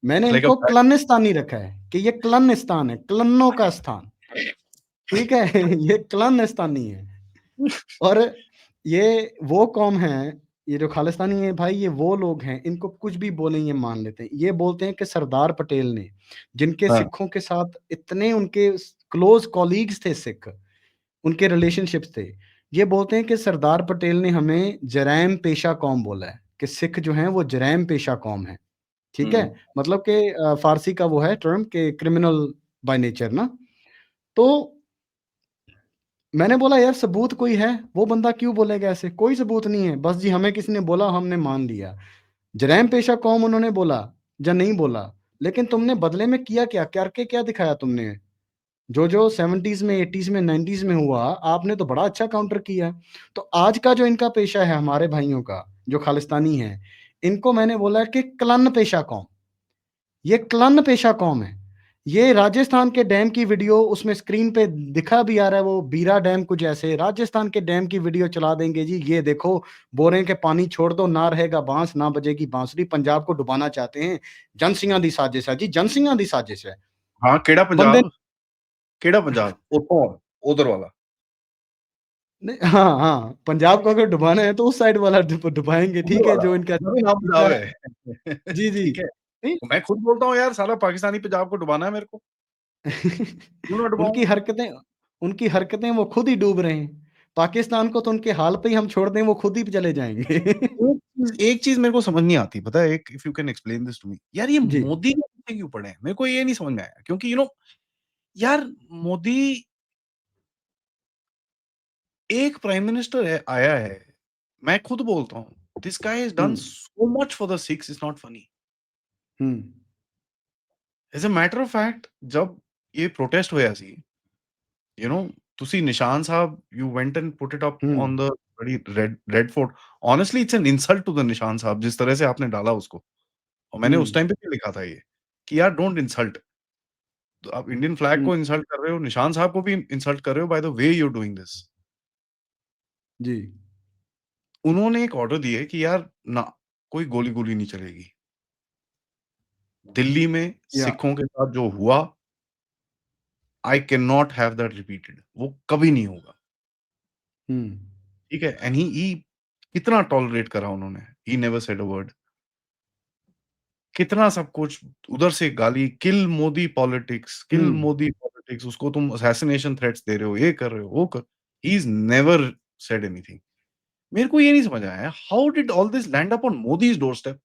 मैंने इट्स लाइक अ इनको बैक क्लनिस्तानी रखा है कि ये क्लनिस्तान है, क्लन्नों का स्थान, ठीक है? ये क्लनिस्तानी है। और ये वो कौम है, ये जो खालिस्तानी है भाई, ये वो लोग हैं, इनको कुछ भी बोलें ये मान लेते हैं। ये बोलते हैं कि सरदार पटेल ने, जिनके हाँ, सिखों के साथ इतने उनके क्लोज़ कॉलीग्स थे सिख, उनके रिलेशनशिप्स थे। ये बोलते हैं कि सरदार पटेल ने हमें जरैम पेशा कौम बोला है, कि सिख जो हैं वो जरैम पेशा कौम है, ठीक है? हुँ। मतलब कि फ़ारसी का वो है टर्म कि क्रिमिनल बाय नेचर ना। तो मैंने बोला यार सबूत कोई है? वो बंदा क्यों बोलेगा ऐसे? कोई सबूत नहीं है। बस जी हमें किसी ने बोला हमने मान लिया। जरैम पेशा कौम उन्होंने बोला या नहीं बोला, लेकिन तुमने बदले में किया क्या? करके क्या दिखाया तुमने? जो 70s में, 80s में, 90s में हुआ, आपने तो बड़ा अच्छा काउंटर किया। तो आज का जो इनका पेशा है हमारे भाइयों का, जो खालिस्तानी हैं, इनको मैंने बोला कि क्लन पेशा कौम। ये क्लन पेशा कौम है। ये राजस्थान के डैम की वीडियो उसमें स्क्रीन पे दिखा भी आ रहा है वो बीरा डैम कुछ ऐसे, राजस्थान के डैम की वीडियो चला देंगे जी, ये देखो बोल रहे हैं कि पानी छोड़ दो, ना रहेगा बाँस, ना बजेगी बाँसुरी, पंजाब को डुबाना चाहते हैं। जन सिंहां दी साजिश है जी, जन सिंहां दी साजिश है। हाँ, केड़ा बंदे पंजाब? केड़ा पंजाब? उत्थों उधर वाला। नहीं हाँ, हाँ, पंजाब को अगर डुबाना है तो उस साइड वाला डुबाएँगे, उधर ठीक है? वाला, जो इनका उधर भी नाम इनका पंजाब है। जी, जी। ठीक है? नहीं तो मैं खुद बोलता हूँ यार साला पाकिस्तानी पंजाब को डुबाना है मेरे को, क्यों ना उनकी डुबाऊँ? हरकतें उनकी हरकतें वो खुद ही डूब रहे हैं। पाकिस्तान को तो उनके हाल पे ही हम छोड़ दें, वो खुद ही चले जाएँगे। एक चीज़ मेरे को समझ नहीं आती, पता है? एक if you can explain this to me. यार ये जी। मोदी के पीछे क्यों पड़े हैं? मेरे को ये नहीं समझ में आया, क्योंकि यार मोदी एक प्राइम मिनिस्टर है आया है, मैं खुद बोलता हूँ, this guy has hmm, done so much for the Sikhs, it's not funny. Hmm, as a matter of fact जब ये प्रोटेस्ट होया सी, यू नो ਤੁਸੀਂ Nishan Sahib you went and put it up hmm, on the bloody red fort. Honestly it's an insult to the निशान साहब जिस तरह से आपने डाला उसको। और मैंने उस हुँ, टाइम पे भी लिखा था ये, कि यार डोंट इंसल्ट। तो आप इंडियन फ्लैग हुँ, को इंसल्ट कर रहे हो, निशान साहब को भी इंसल्ट कर रहे हो by the way you are doing this. जी, उन्होंने एक ऑर्डर दिए कि यार ना, कोई गोली-गोली नहीं चलेगी। दिल्ली में या सिखों के साथ जो हुआ, I can not have that repeated, वो कभी नहीं होगा। हुँ, ठीक है? एंड ही कितना टॉलरेट करा उन्होंने, he never said a word. कितना सब कुछ, उधर से गाली, हुँ, किल मोदी पॉलिटिक्स, उसको तुम असैसिनेशन थ्रेट्स दे रहे हो, ये कर रहे हो, वो कर he is never said anything. मेरे को ये नहीं समझ आया, how did all this land up on Modi's doorstep?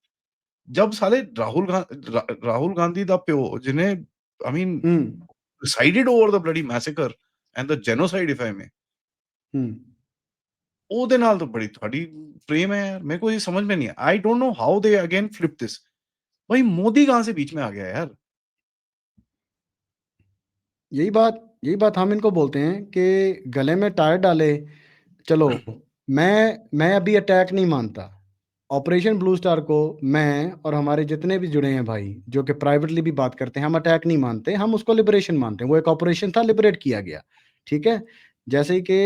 जब साले राहुल गांधी द प्यो जिन्हें I mean hmm, presided over the bloody massacre and the genocide if I may, hmm. ਉਹਦੇ ਨਾਲ ਤਾਂ ਬੜੀ ਤੁਹਾਡੀ प्रेम है यार, मेरे को ये समझ में नहीं आया। I don't know how they again flip this. भाई मोदी कहाँ से बीच में आ गया यार? यही बात हम इनको बोलते हैं कि गले में टायर डाले, चलो मैं अभी अटैक नहीं मानता। ऑपरेशन ब्लू स्टार को मैं और हमारे जितने भी जुड़े हैं भाई, जो कि प्राइवेटली भी बात करते हैं, हम अटैक नहीं मानते, हम उसको लिबरेशन मानते हैं। वो एक ऑपरेशन था, लिबरेट किया गया, ठीक है? जैसे कि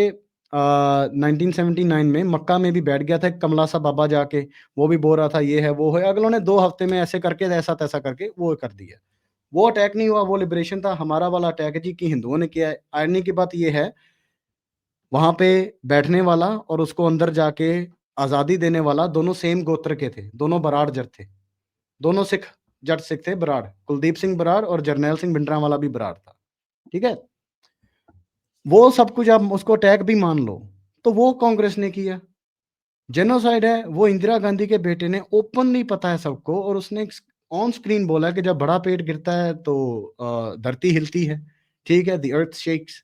1979 में मक्का में भी बैठ गया था एक कमला सा बाबा जाके, वो भी बोल रहा था ये है, वो है, अगलों ने 2 हफ्ते में ऐसे करके, ऐसा-तैसा करके वो कर दिया। वो अटैक नहीं हुआ, वो लिबरेशन था। हमारा वाला अटैक है जी कि हिंदुओं ने किया है। आयरनी की बात ये है, वहाँ पे बैठने वाला और उसको अंदर जाके आज़ादी देने वाला दोनों सेम गोत्र के थे, दोनों बराड़ जट थे। दोनों सिख, जट सिख थे बराड़। कुलदीप सिंह बराड़ और जरनैल सिंह भिंडरांवाला भी बराड़ था, ठीक है? वो सब कुछ आप उसको अटैक भी मान लो, तो वो कांग्रेस ने किया। जेनोसाइड है, वो इंदिरा गांधी के बेटे ने ओपनली, पता है सबको, और उसने ऑन स्क्रीन बोला कि जब बड़ा पेड़ गिरता है तो धरती हिलती है, ठीक है? The earth shakes.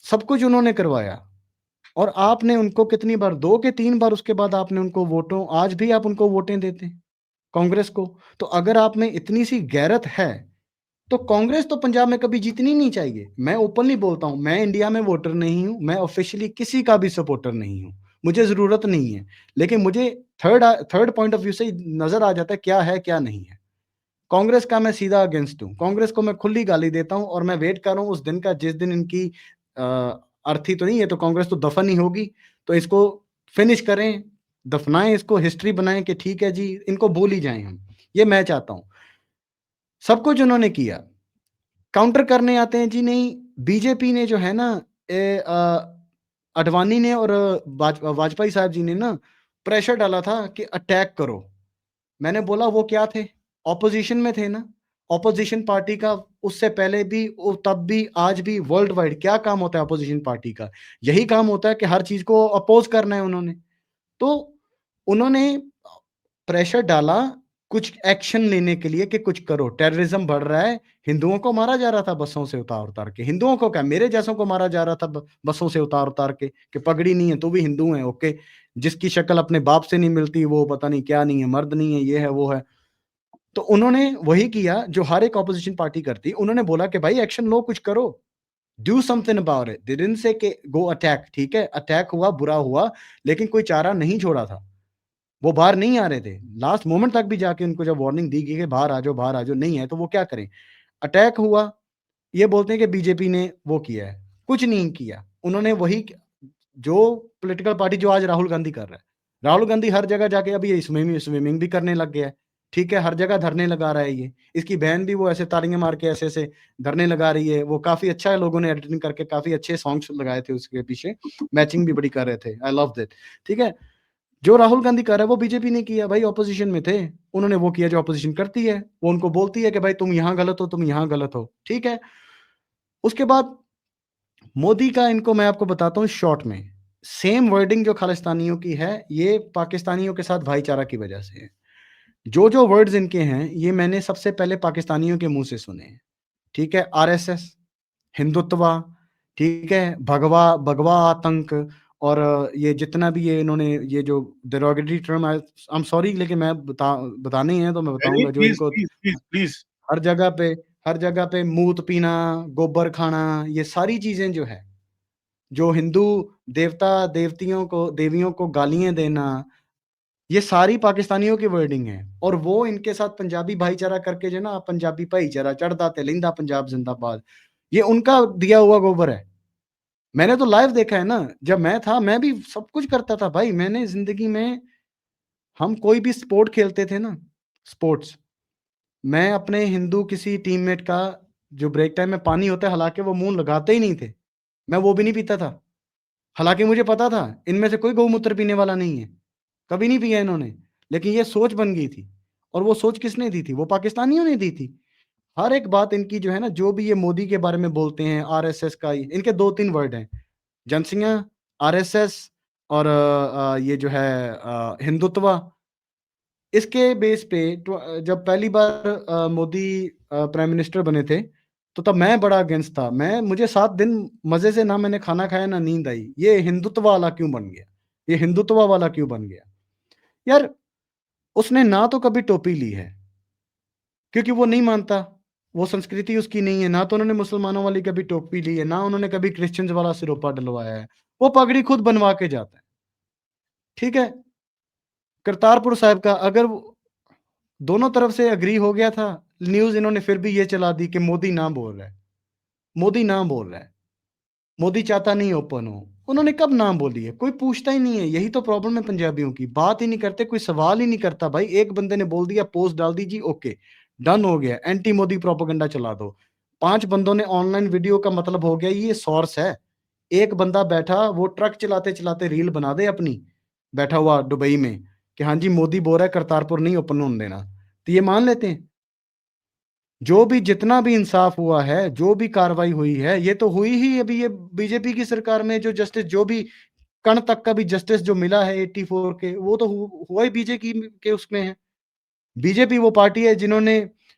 सब कुछ उन्होंने करवाया और आपने उनको कितनी बार, 2 के 3 बार उसके बाद आपने उनको वोटों, आज भी आप उनको वोटें देते हैं, कांग्रेस को। तो अगर आप में इतनी सी गैरत है, तो कांग्रेस तो पंजाब में कभी जीतनी नहीं चाहिए। मैं ओपनली बोलता हूँ, मैं इंडिया में वोटर नहीं हूँ, मैं ऑफिशियली किसी का भी सपोर्टर नहीं हूँ, मुझे ज़रूरत नहीं है। लेकिन मुझे थर्ड पॉइंट ऑफ व्यू से नज़र आ जाता है क्या है, क्या नहीं है। कांग्रेस का मैं सीधा अगेंस्ट हूँ, कांग्रेस को मैं खुली गाली देता हूँ और मैं वेट कर रहा हूँ उस दिन का जिस दिन इनकी अ, अर्थी तो नहीं है, तो कांग्रेस तो दफन ही होगी, तो इसको फिनिश करें, दफनाएँ इसको, हिस्ट्री बनाएँ कि ठीक है जी, इनको भूल ही जाएँ हम। ये मैं चाहता हूँ। सब कुछ उन्होंने किया। काउंटर करने आते हैं जी नहीं, बीजेपी ने जो है ना, अडवाणी ने और वाजपेयी साहब जी ने ना प्रेशर डाला था कि अटैक करो। मैंने बोला वो क्या थे? ऑपोज़िशन में थे ना। ऑपोज़िशन पार्टी का उससे पहले भी, तब भी, आज भी, वर्ल्ड वाइड क्या काम होता है ऑपोज़िशन पार्टी का? यही काम होता है कि हर चीज़ को अपोज़ करना है उन्होंने। तो उन्होंने प्रेशर डाला कुछ एक्शन लेने के लिए कि कुछ करो, टेररिज्म बढ़ रहा है, हिंदुओं को मारा जा रहा था बसों से उतार-उतार के। हिंदुओं को क्या, मेरे जैसों को मारा जा रहा था बसों से उतार-उतार के, कि पगड़ी नहीं है तो भी हिंदू है, ओके। जिसकी शक्ल अपने बाप से नहीं मिलती, वो पता नहीं क्या नहीं है, मर्द नहीं है, ये है, वो है। तो उन्होंने वही किया जो हर एक ऑपोजिशन पार्टी करती। उन्होंने बोला कि भाई एक्शन लो, कुछ करो। Do something about it. They didn't से कि गो अटैक, ठीक है? अटैक हुआ, बुरा हुआ, लेकिन कोई चारा नहीं छोड़ा था। वो बाहर नहीं आ रहे थे। लास्ट मोमेंट तक भी जाके उनको जब वार्निंग दी गई कि बाहर आ जाओ, नहीं है तो वो क्या करें? अटैक हुआ, ये बोलते हैं कि बीजेपी ने वो किया है, कुछ नहीं किया। उन्होंने वही जो पॉलिटिकल पार्टी जो आज राहुल गांधी कर रहा है। राहुल गांधी हर जगह जाके अभी ये स्विमिंग भी करने लग गया है, ठीक है? हर जगह धरने लगा रहा है ये। इसकी बहन भी वो ऐसे तालियाँ मार के ऐसे-ऐसे धरने लगा रही है। वो काफ़ी अच्छा है, लोगों ने एडिटिंग करके काफ़ी अच्छे सॉन्ग्स लगाए थे उसके पीछे, मैचिंग भी बड़ी कर रहे थे। आई लव दैट, ठीक है? जो राहुल गांधी कर रहा है वो बीजेपी ने किया, भाई ऑपोजिशन में थे, उन्होंने वो किया जो ऑपोजिशन करती है। वो उनको बोलती है कि भाई तुम यहाँ गलत हो, तुम यहाँ गलत हो, ठीक है? उसके बाद मोदी का, इनको मैं आपको बताता हूँ शॉर्ट में, सेम वर्डिंग जो खालिस्तानियों की है, ये पाकिस्तानियों के साथ भाईचारा की वजह से है। जो वर्ड्स इनके हैं, ये मैंने सबसे पहले पाकिस्तानियों के मुँह से सुने हैं, ठीक है? आरएसएस, हिंदुत्वा, ठीक है? भगवा भगवा आतंक, और ये जितना भी ये इन्होंने ये जो derogatory term, I am sorry, लेकिन मैं बताने ही हैं तो मैं नहीं, बताऊँगा, जो प्लीज़, इनको प्लीज़, प्लीज़, प्लीज़। हर जगह पे हर जगह पे मूत पीना, गोबर खाना, ये सारी चीज़ें जो है, जो हिंदू देवता-देवतियों को, देवियों को गालियाँ देना, ये सारी पाकिस्तानियों की वर्डिंग है। और वो इनके साथ पंजाबी भाईचारा करके जो ना, पंजाबी भाईचारा चढ़दा ते लहिंदा पंजाब ज़िंदाबाद, ये उनका दिया हुआ गोबर है। मैंने तो लाइव देखा है ना, जब मैं था, मैं भी सब कुछ करता था भाई। मैंने ज़िंदगी में, हम कोई भी स्पोर्ट खेलते थे ना, स्पोर्ट्स, मैं अपने हिंदू किसी टीममेट का, जो ब्रेक टाइम में पानी होता है, हालाँकि वो मुँह लगाते ही नहीं थे, मैं वो भी नहीं पीता था। हालाँकि मुझे पता था, इनमें से कोई गौमूत्र पीने वाला नहीं है, कभी नहीं पिया इन्होंने, लेकिन ये सोच बन गई थी। और वो सोच किसने दी थी? वो पाकिस्तानियों ने दी थी। हर एक बात इनकी जो है ना, जो भी ये मोदी के बारे में बोलते हैं, आरएसएस का, इनके 2-3 वर्ड हैं, जनसिंह, आरएसएस और ये जो है हिंदुत्व। इसके बेस पे जब पहली बार मोदी प्राइम मिनिस्टर बने थे, तो तब मैं बड़ा अगेंस्ट था। मुझे 7 दिन मज़े से, ना मैंने खाना खाया, ना नींद आई। ये हिंदुत्व वाला क्यों बन गया? ये हिंदुत्व वाला क्यों बन गया? यार, उसने ना तो कभी टोपी ली है, क्योंकि वो नहीं मानता, वो संस्कृति उसकी नहीं है। ना तो उन्होंने मुसलमानों वाली कभी टोपी ली है, ना उन्होंने कभी क्रिश्चियंस वाला सिरोपा डलवाया है। वो पगड़ी खुद बनवा के जाता है, ठीक है? करतारपुर साहिब का अगर दोनों तरफ से एग्री हो गया था, न्यूज़ इन्होंने फिर भी ये चला दी कि मोदी ना बोल रहा है, मोदी ना बोल रहा है, मोदी चाहता नहीं ओपन हो। उन्होंने कब ना बोली है? कोई पूछता ही नहीं है। यही तो प्रॉब्लम है पंजाबियों की, बात ही नहीं करते, कोई सवाल ही नहीं करता भाई। एक बंदे ने बोल दिया, पोस्ट डाल दी जी, ओके, डन हो गया, एंटी मोदी प्रोपेगेंडा चला दो। 5 बंदों ने ऑनलाइन वीडियो का मतलब हो गया ये सोर्स है। एक बंदा बैठा, वो ट्रक चलाते-चलाते रील बना दे अपनी, बैठा हुआ दुबई में, कि हाँ जी, मोदी बोल रहा है करतारपुर नहीं ओपन होने देना, तो ये मान लेते हैं? जो भी जितना भी इंसाफ हुआ है, जो भी कार्रवाई हुई है, ये तो हुई ही अभी ये बीजेपी की सरकार में, जो जस्टिस, जो भी कण तक का भी जस्टिस जो मिला है 84 के, वो तो हुआ ही बीजेपी के उसमें है। बीजेपी वो पार्टी है जिन्होंने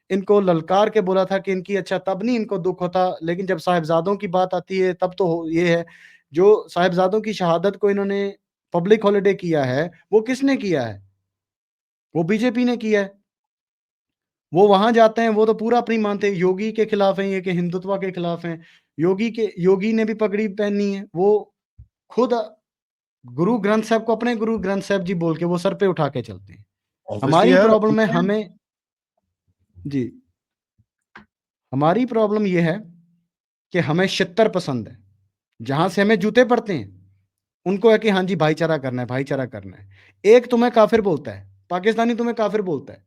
इनको ललकार के बोला था कि इनकी, अच्छा तब नहीं इनको दुख होता, लेकिन जब साहिबजादों की बात आती है तब तो ये है। जो साहिबजादों की शहादत को इन्होंने पब्लिक हॉलिडे किया है, वो किसने किया है? वो बीजेपी ने किया है। वो वहाँ जाते हैं, वो तो पूरा अपनी मानते हैं, योगी के खिलाफ हैं ये, कि हिंदुत्व के खिलाफ हैं। योगी ने भी पगड़ी पहनी है। वो खुद गुरु ग्रंथ साहब को अपने गुरु ग्रंथ साहब जी बोल के वो सर पे उठा के चलते हैं। ऑब्वियसली हमारी यार। प्रॉब्लम है, हमें जी, हमारी प्रॉब्लम ये है कि हमें शित्तर पसंद है। जहाँ से हमें जूते पड़ते हैं, उनको है कि हाँ जी, भाईचारा करना है, भाईचारा करना है। एक तुम्हें काफ़िर बोलता है, पाकिस्तानी तुम्हें काफ़िर बोलता है।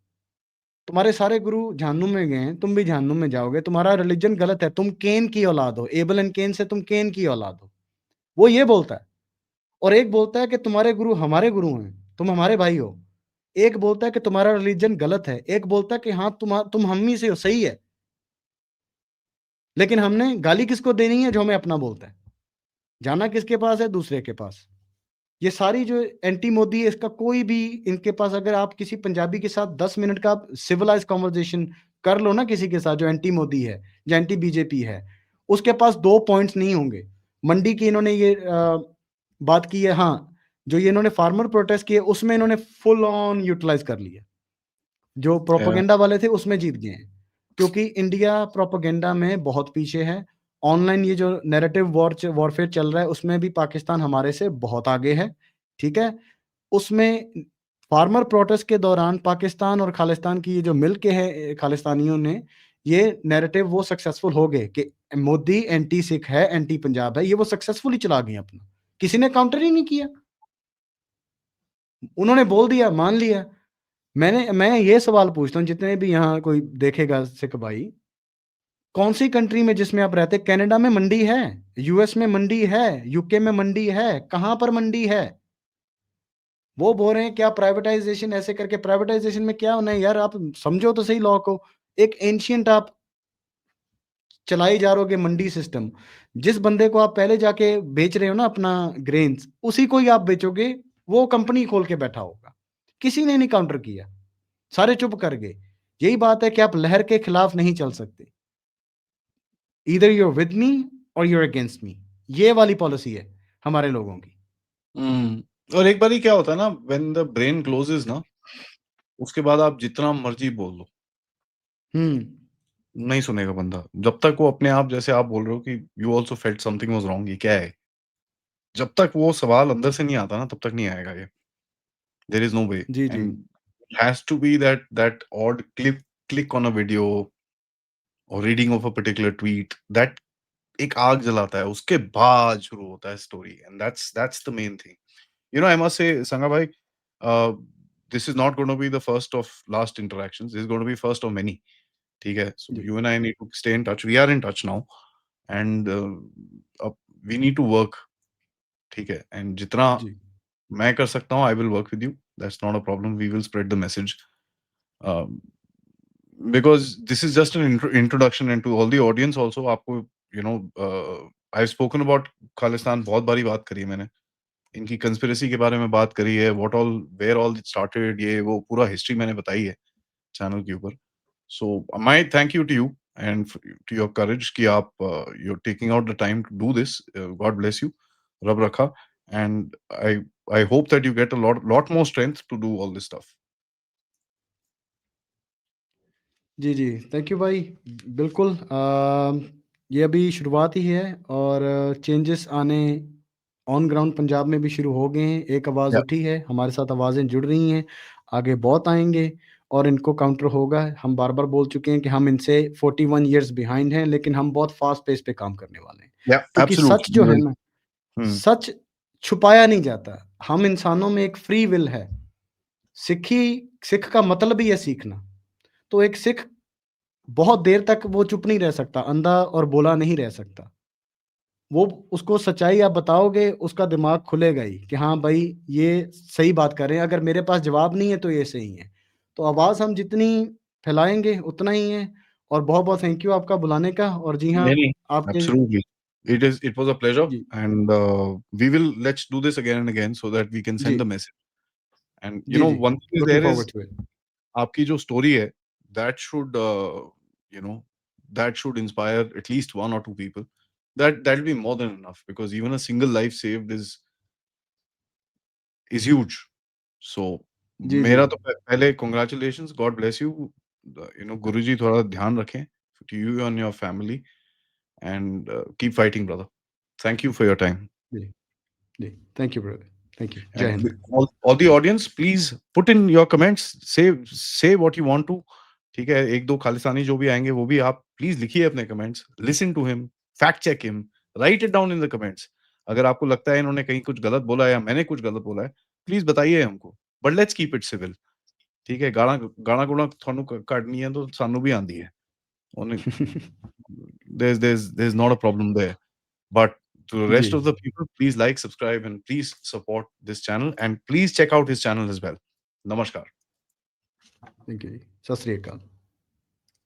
तुम्हारे सारे गुरु जहन्नुम में गए हैं, तुम भी जहन्नुम में जाओगे, तुम्हारा रिलीजन गलत है, तुम केन की औलाद हो, एबल एंड केन से तुम केन की औलाद हो। वो ये बोलता है। और एक बोलता है कि तुम्हारे गुरु हमारे गुरु हैं, तुम हमारे भाई हो। एक बोलता है कि तुम्हारा रिलीजन गलत है, एक बोलता है कि हाँ, तुम हम ही से हो, सही है। लेकिन हमने गाली किसको देनी है? जो हमें अपना बोलता है। जाना किसके पास है? दूसरे के पास। ये सारी जो एंटी मोदी है, इसका कोई भी इनके पास, अगर आप किसी पंजाबी के साथ 10 मिनट का सिविलाइज़ कन्वर्सेशन कर लो ना किसी के साथ जो एंटी मोदी है, जो एंटी बीजेपी है, उसके पास 2 पॉइंट्स नहीं होंगे। मंडी की इन्होंने ये बात की है, हाँ, जो ये इन्होंने फार्मर प्रोटेस्ट किए, उसमें इन्होंने फुल ऑन यूटिलाइज़ कर लिया। जो Yeah. प्रोपेगेंडा वाले थे, उसमें जीत गए हैं। क्योंकि इंडिया प्रोपेगेंडा में बहुत पीछे है। ऑनलाइन ये जो नैरेटिव वॉरफेयर चल रहा है, उसमें भी पाकिस्तान हमारे से बहुत आगे है, ठीक है? उसमें फार्मर प्रोटेस्ट के दौरान पाकिस्तान और खालिस्तान की ये जो मिल के है, खालिस्तानियों ने ये नैरेटिव वो सक्सेसफुल हो गए कि मोदी एंटी सिख है, एंटी पंजाब है, ये वो सक्सेसफुली चला गए अपना। किसी ने काउंटर ही नहीं किया। उन्होंने बोल दिया, मान लिया। मैं ये सवाल पूछता हूँ, जितने भी यहाँ कोई देखेगा सिख भाई, कौन-सी कंट्री में जिसमें आप रहते हैं, कनाडा में मंडी है, यूएस में मंडी है, यूके में मंडी है, कहाँ पर मंडी है? वो बोल रहे हैं क्या प्राइवेटाइज़ेशन ऐसे करके, प्राइवेटाइज़ेशन में क्या होना है यार, आप समझो तो सही लॉ को। एक एंशिएंट आप चलाई जा रहे हो मंडी सिस्टम। जिस बंदे को आप पहले जाके बेच रहे हो ना अपना ग्रेन्स, उसी को ही आप बेचोगे, वो कंपनी खोल के बैठा होगा। किसी ने नहीं काउंटर किया, सारे चुप कर गए। यही बात है कि आप लहर के खिलाफ नहीं चल सकते। Either you are with me और यू आर अगेंस्ट मी। ये वाली पॉलिसी है हमारे लोगों की। और एक बारी क्या होता है ना, व्हेन द ब्रेन क्लोजेस ना, उसके बाद आप जितना मर्जी बोल लो, हुँ। नहीं सुनेगा बंदा। जब तक वो अपने आप, जैसे आप बोल रहे हो कि you also felt something was wrong, ये क्या है? जब तक वो सवाल अंदर से नहीं आता ना, तब तक नहीं आएगा ये। There is no way. जी, जी। And has to be that odd click on a video और reading of a particular tweet that एक आग जलाता है, उसके बाद शुरू होता है story, and that's the main thing. You know, I must say, Sangha bhai, uh, this is not going to be the first of last interactions. This is going to be first of many. ठीक है? So ji, you and I need to stay in touch. We are in touch now, and we need to work. ठीक है? And जितना जी। मैं कर सकता हूँ, I will work with you. That's not a problem. We will spread the message. Um, because this is just an introduction, and to all the audience also, आपको I've spoken about Khalistan, बहुत बारी बात करी है मैंने। इनकी कंस्पिरेसी के बारे में बात करी है, what all, where all it started, ये वो पूरा हिस्ट्री मैंने बताई है चैनल के ऊपर। So my thank you to you and to your courage कि आप you are taking out the time to do this. God bless you, Rab रखा, and I I hope that you get a lot more strength to do all this stuff. जी, जी। Thank you भाई। बिल्कुल ये अभी शुरुआत ही है और चेंजेस आने ऑन ग्राउंड पंजाब में भी शुरू हो गए हैं, एक आवाज़ या उठी है, हमारे साथ आवाज़ें जुड़ रही हैं, आगे बहुत आएँगे और इनको काउंटर होगा। हम बार-बार बोल चुके हैं कि हम इनसे 41 ईयर्स बिहाइंड हैं, लेकिन हम बहुत फ़ास्ट पेस पे काम करने वाले हैं। क्योंकि सच एब्सोल्युटली जो वी है विल। ना, हुँ, सच छुपाया नहीं जाता। हम इंसानों में एक फ्री विल है। सिख का मतलब ही है सीखना। तो एक सिख बहुत देर तक वो चुप नहीं रह सकता, अंधा और बोला नहीं रह सकता। वो उसको सच्चाई आप बताओगे, उसका दिमाग खुलेगा ही कि हाँ भाई, ये सही बात कर रहे हैं, अगर मेरे पास जवाब नहीं है तो ये सही है। तो आवाज़ हम जितनी फैलाएँगे उतना ही है और बहुत-बहुत थैंक यू आपका बुलाने का और जी हाँ, नहीं, आपके absolutely. It was a pleasure, जी, and let's do this again and again so that we can जी, send the message. And जी, जी, one thing is looking there is forward to इट। आपकी जो स्टोरी है, that should you know that should inspire at least one or two people. That'll be more than enough, because even a single life saved is huge. So जी, जी, मेरा तो पहले congratulations, God bless you. गुरुजी थोड़ा ध्यान रखें to you and your family, and keep fighting, brother. Thank you for your time. जी, जी। Thank you brother, thank you. जय And Hind. all the audience, please put in your comments. Say what you want to. ठीक है, 1-2 खालिस्तानी जो भी आएँगे वो भी आप प्लीज़ लिखिए अपने comments, listen to him, fact check him, write it down in the comments. अगर आपको लगता है इन्होंने कहीं कुछ गलत बोला है या मैंने कुछ गलत बोला है, प्लीज़ बताइए हमको। But let's keep it civil. ठीक है, गाना-गुना ਤੁਹਾਨੂੰ ਕੱਢਣੀ ਹੈ ਤਾਂ ਸਾਨੂੰ ਵੀ ਆਂਦੀ ਹੈ। ਉਹਨੇ there's not a problem there. But to the जी, rest of the people, please like, subscribe, and please support this channel. And please check out his channel as well. Namaskar. Thank you जी। सत श्री अकाल।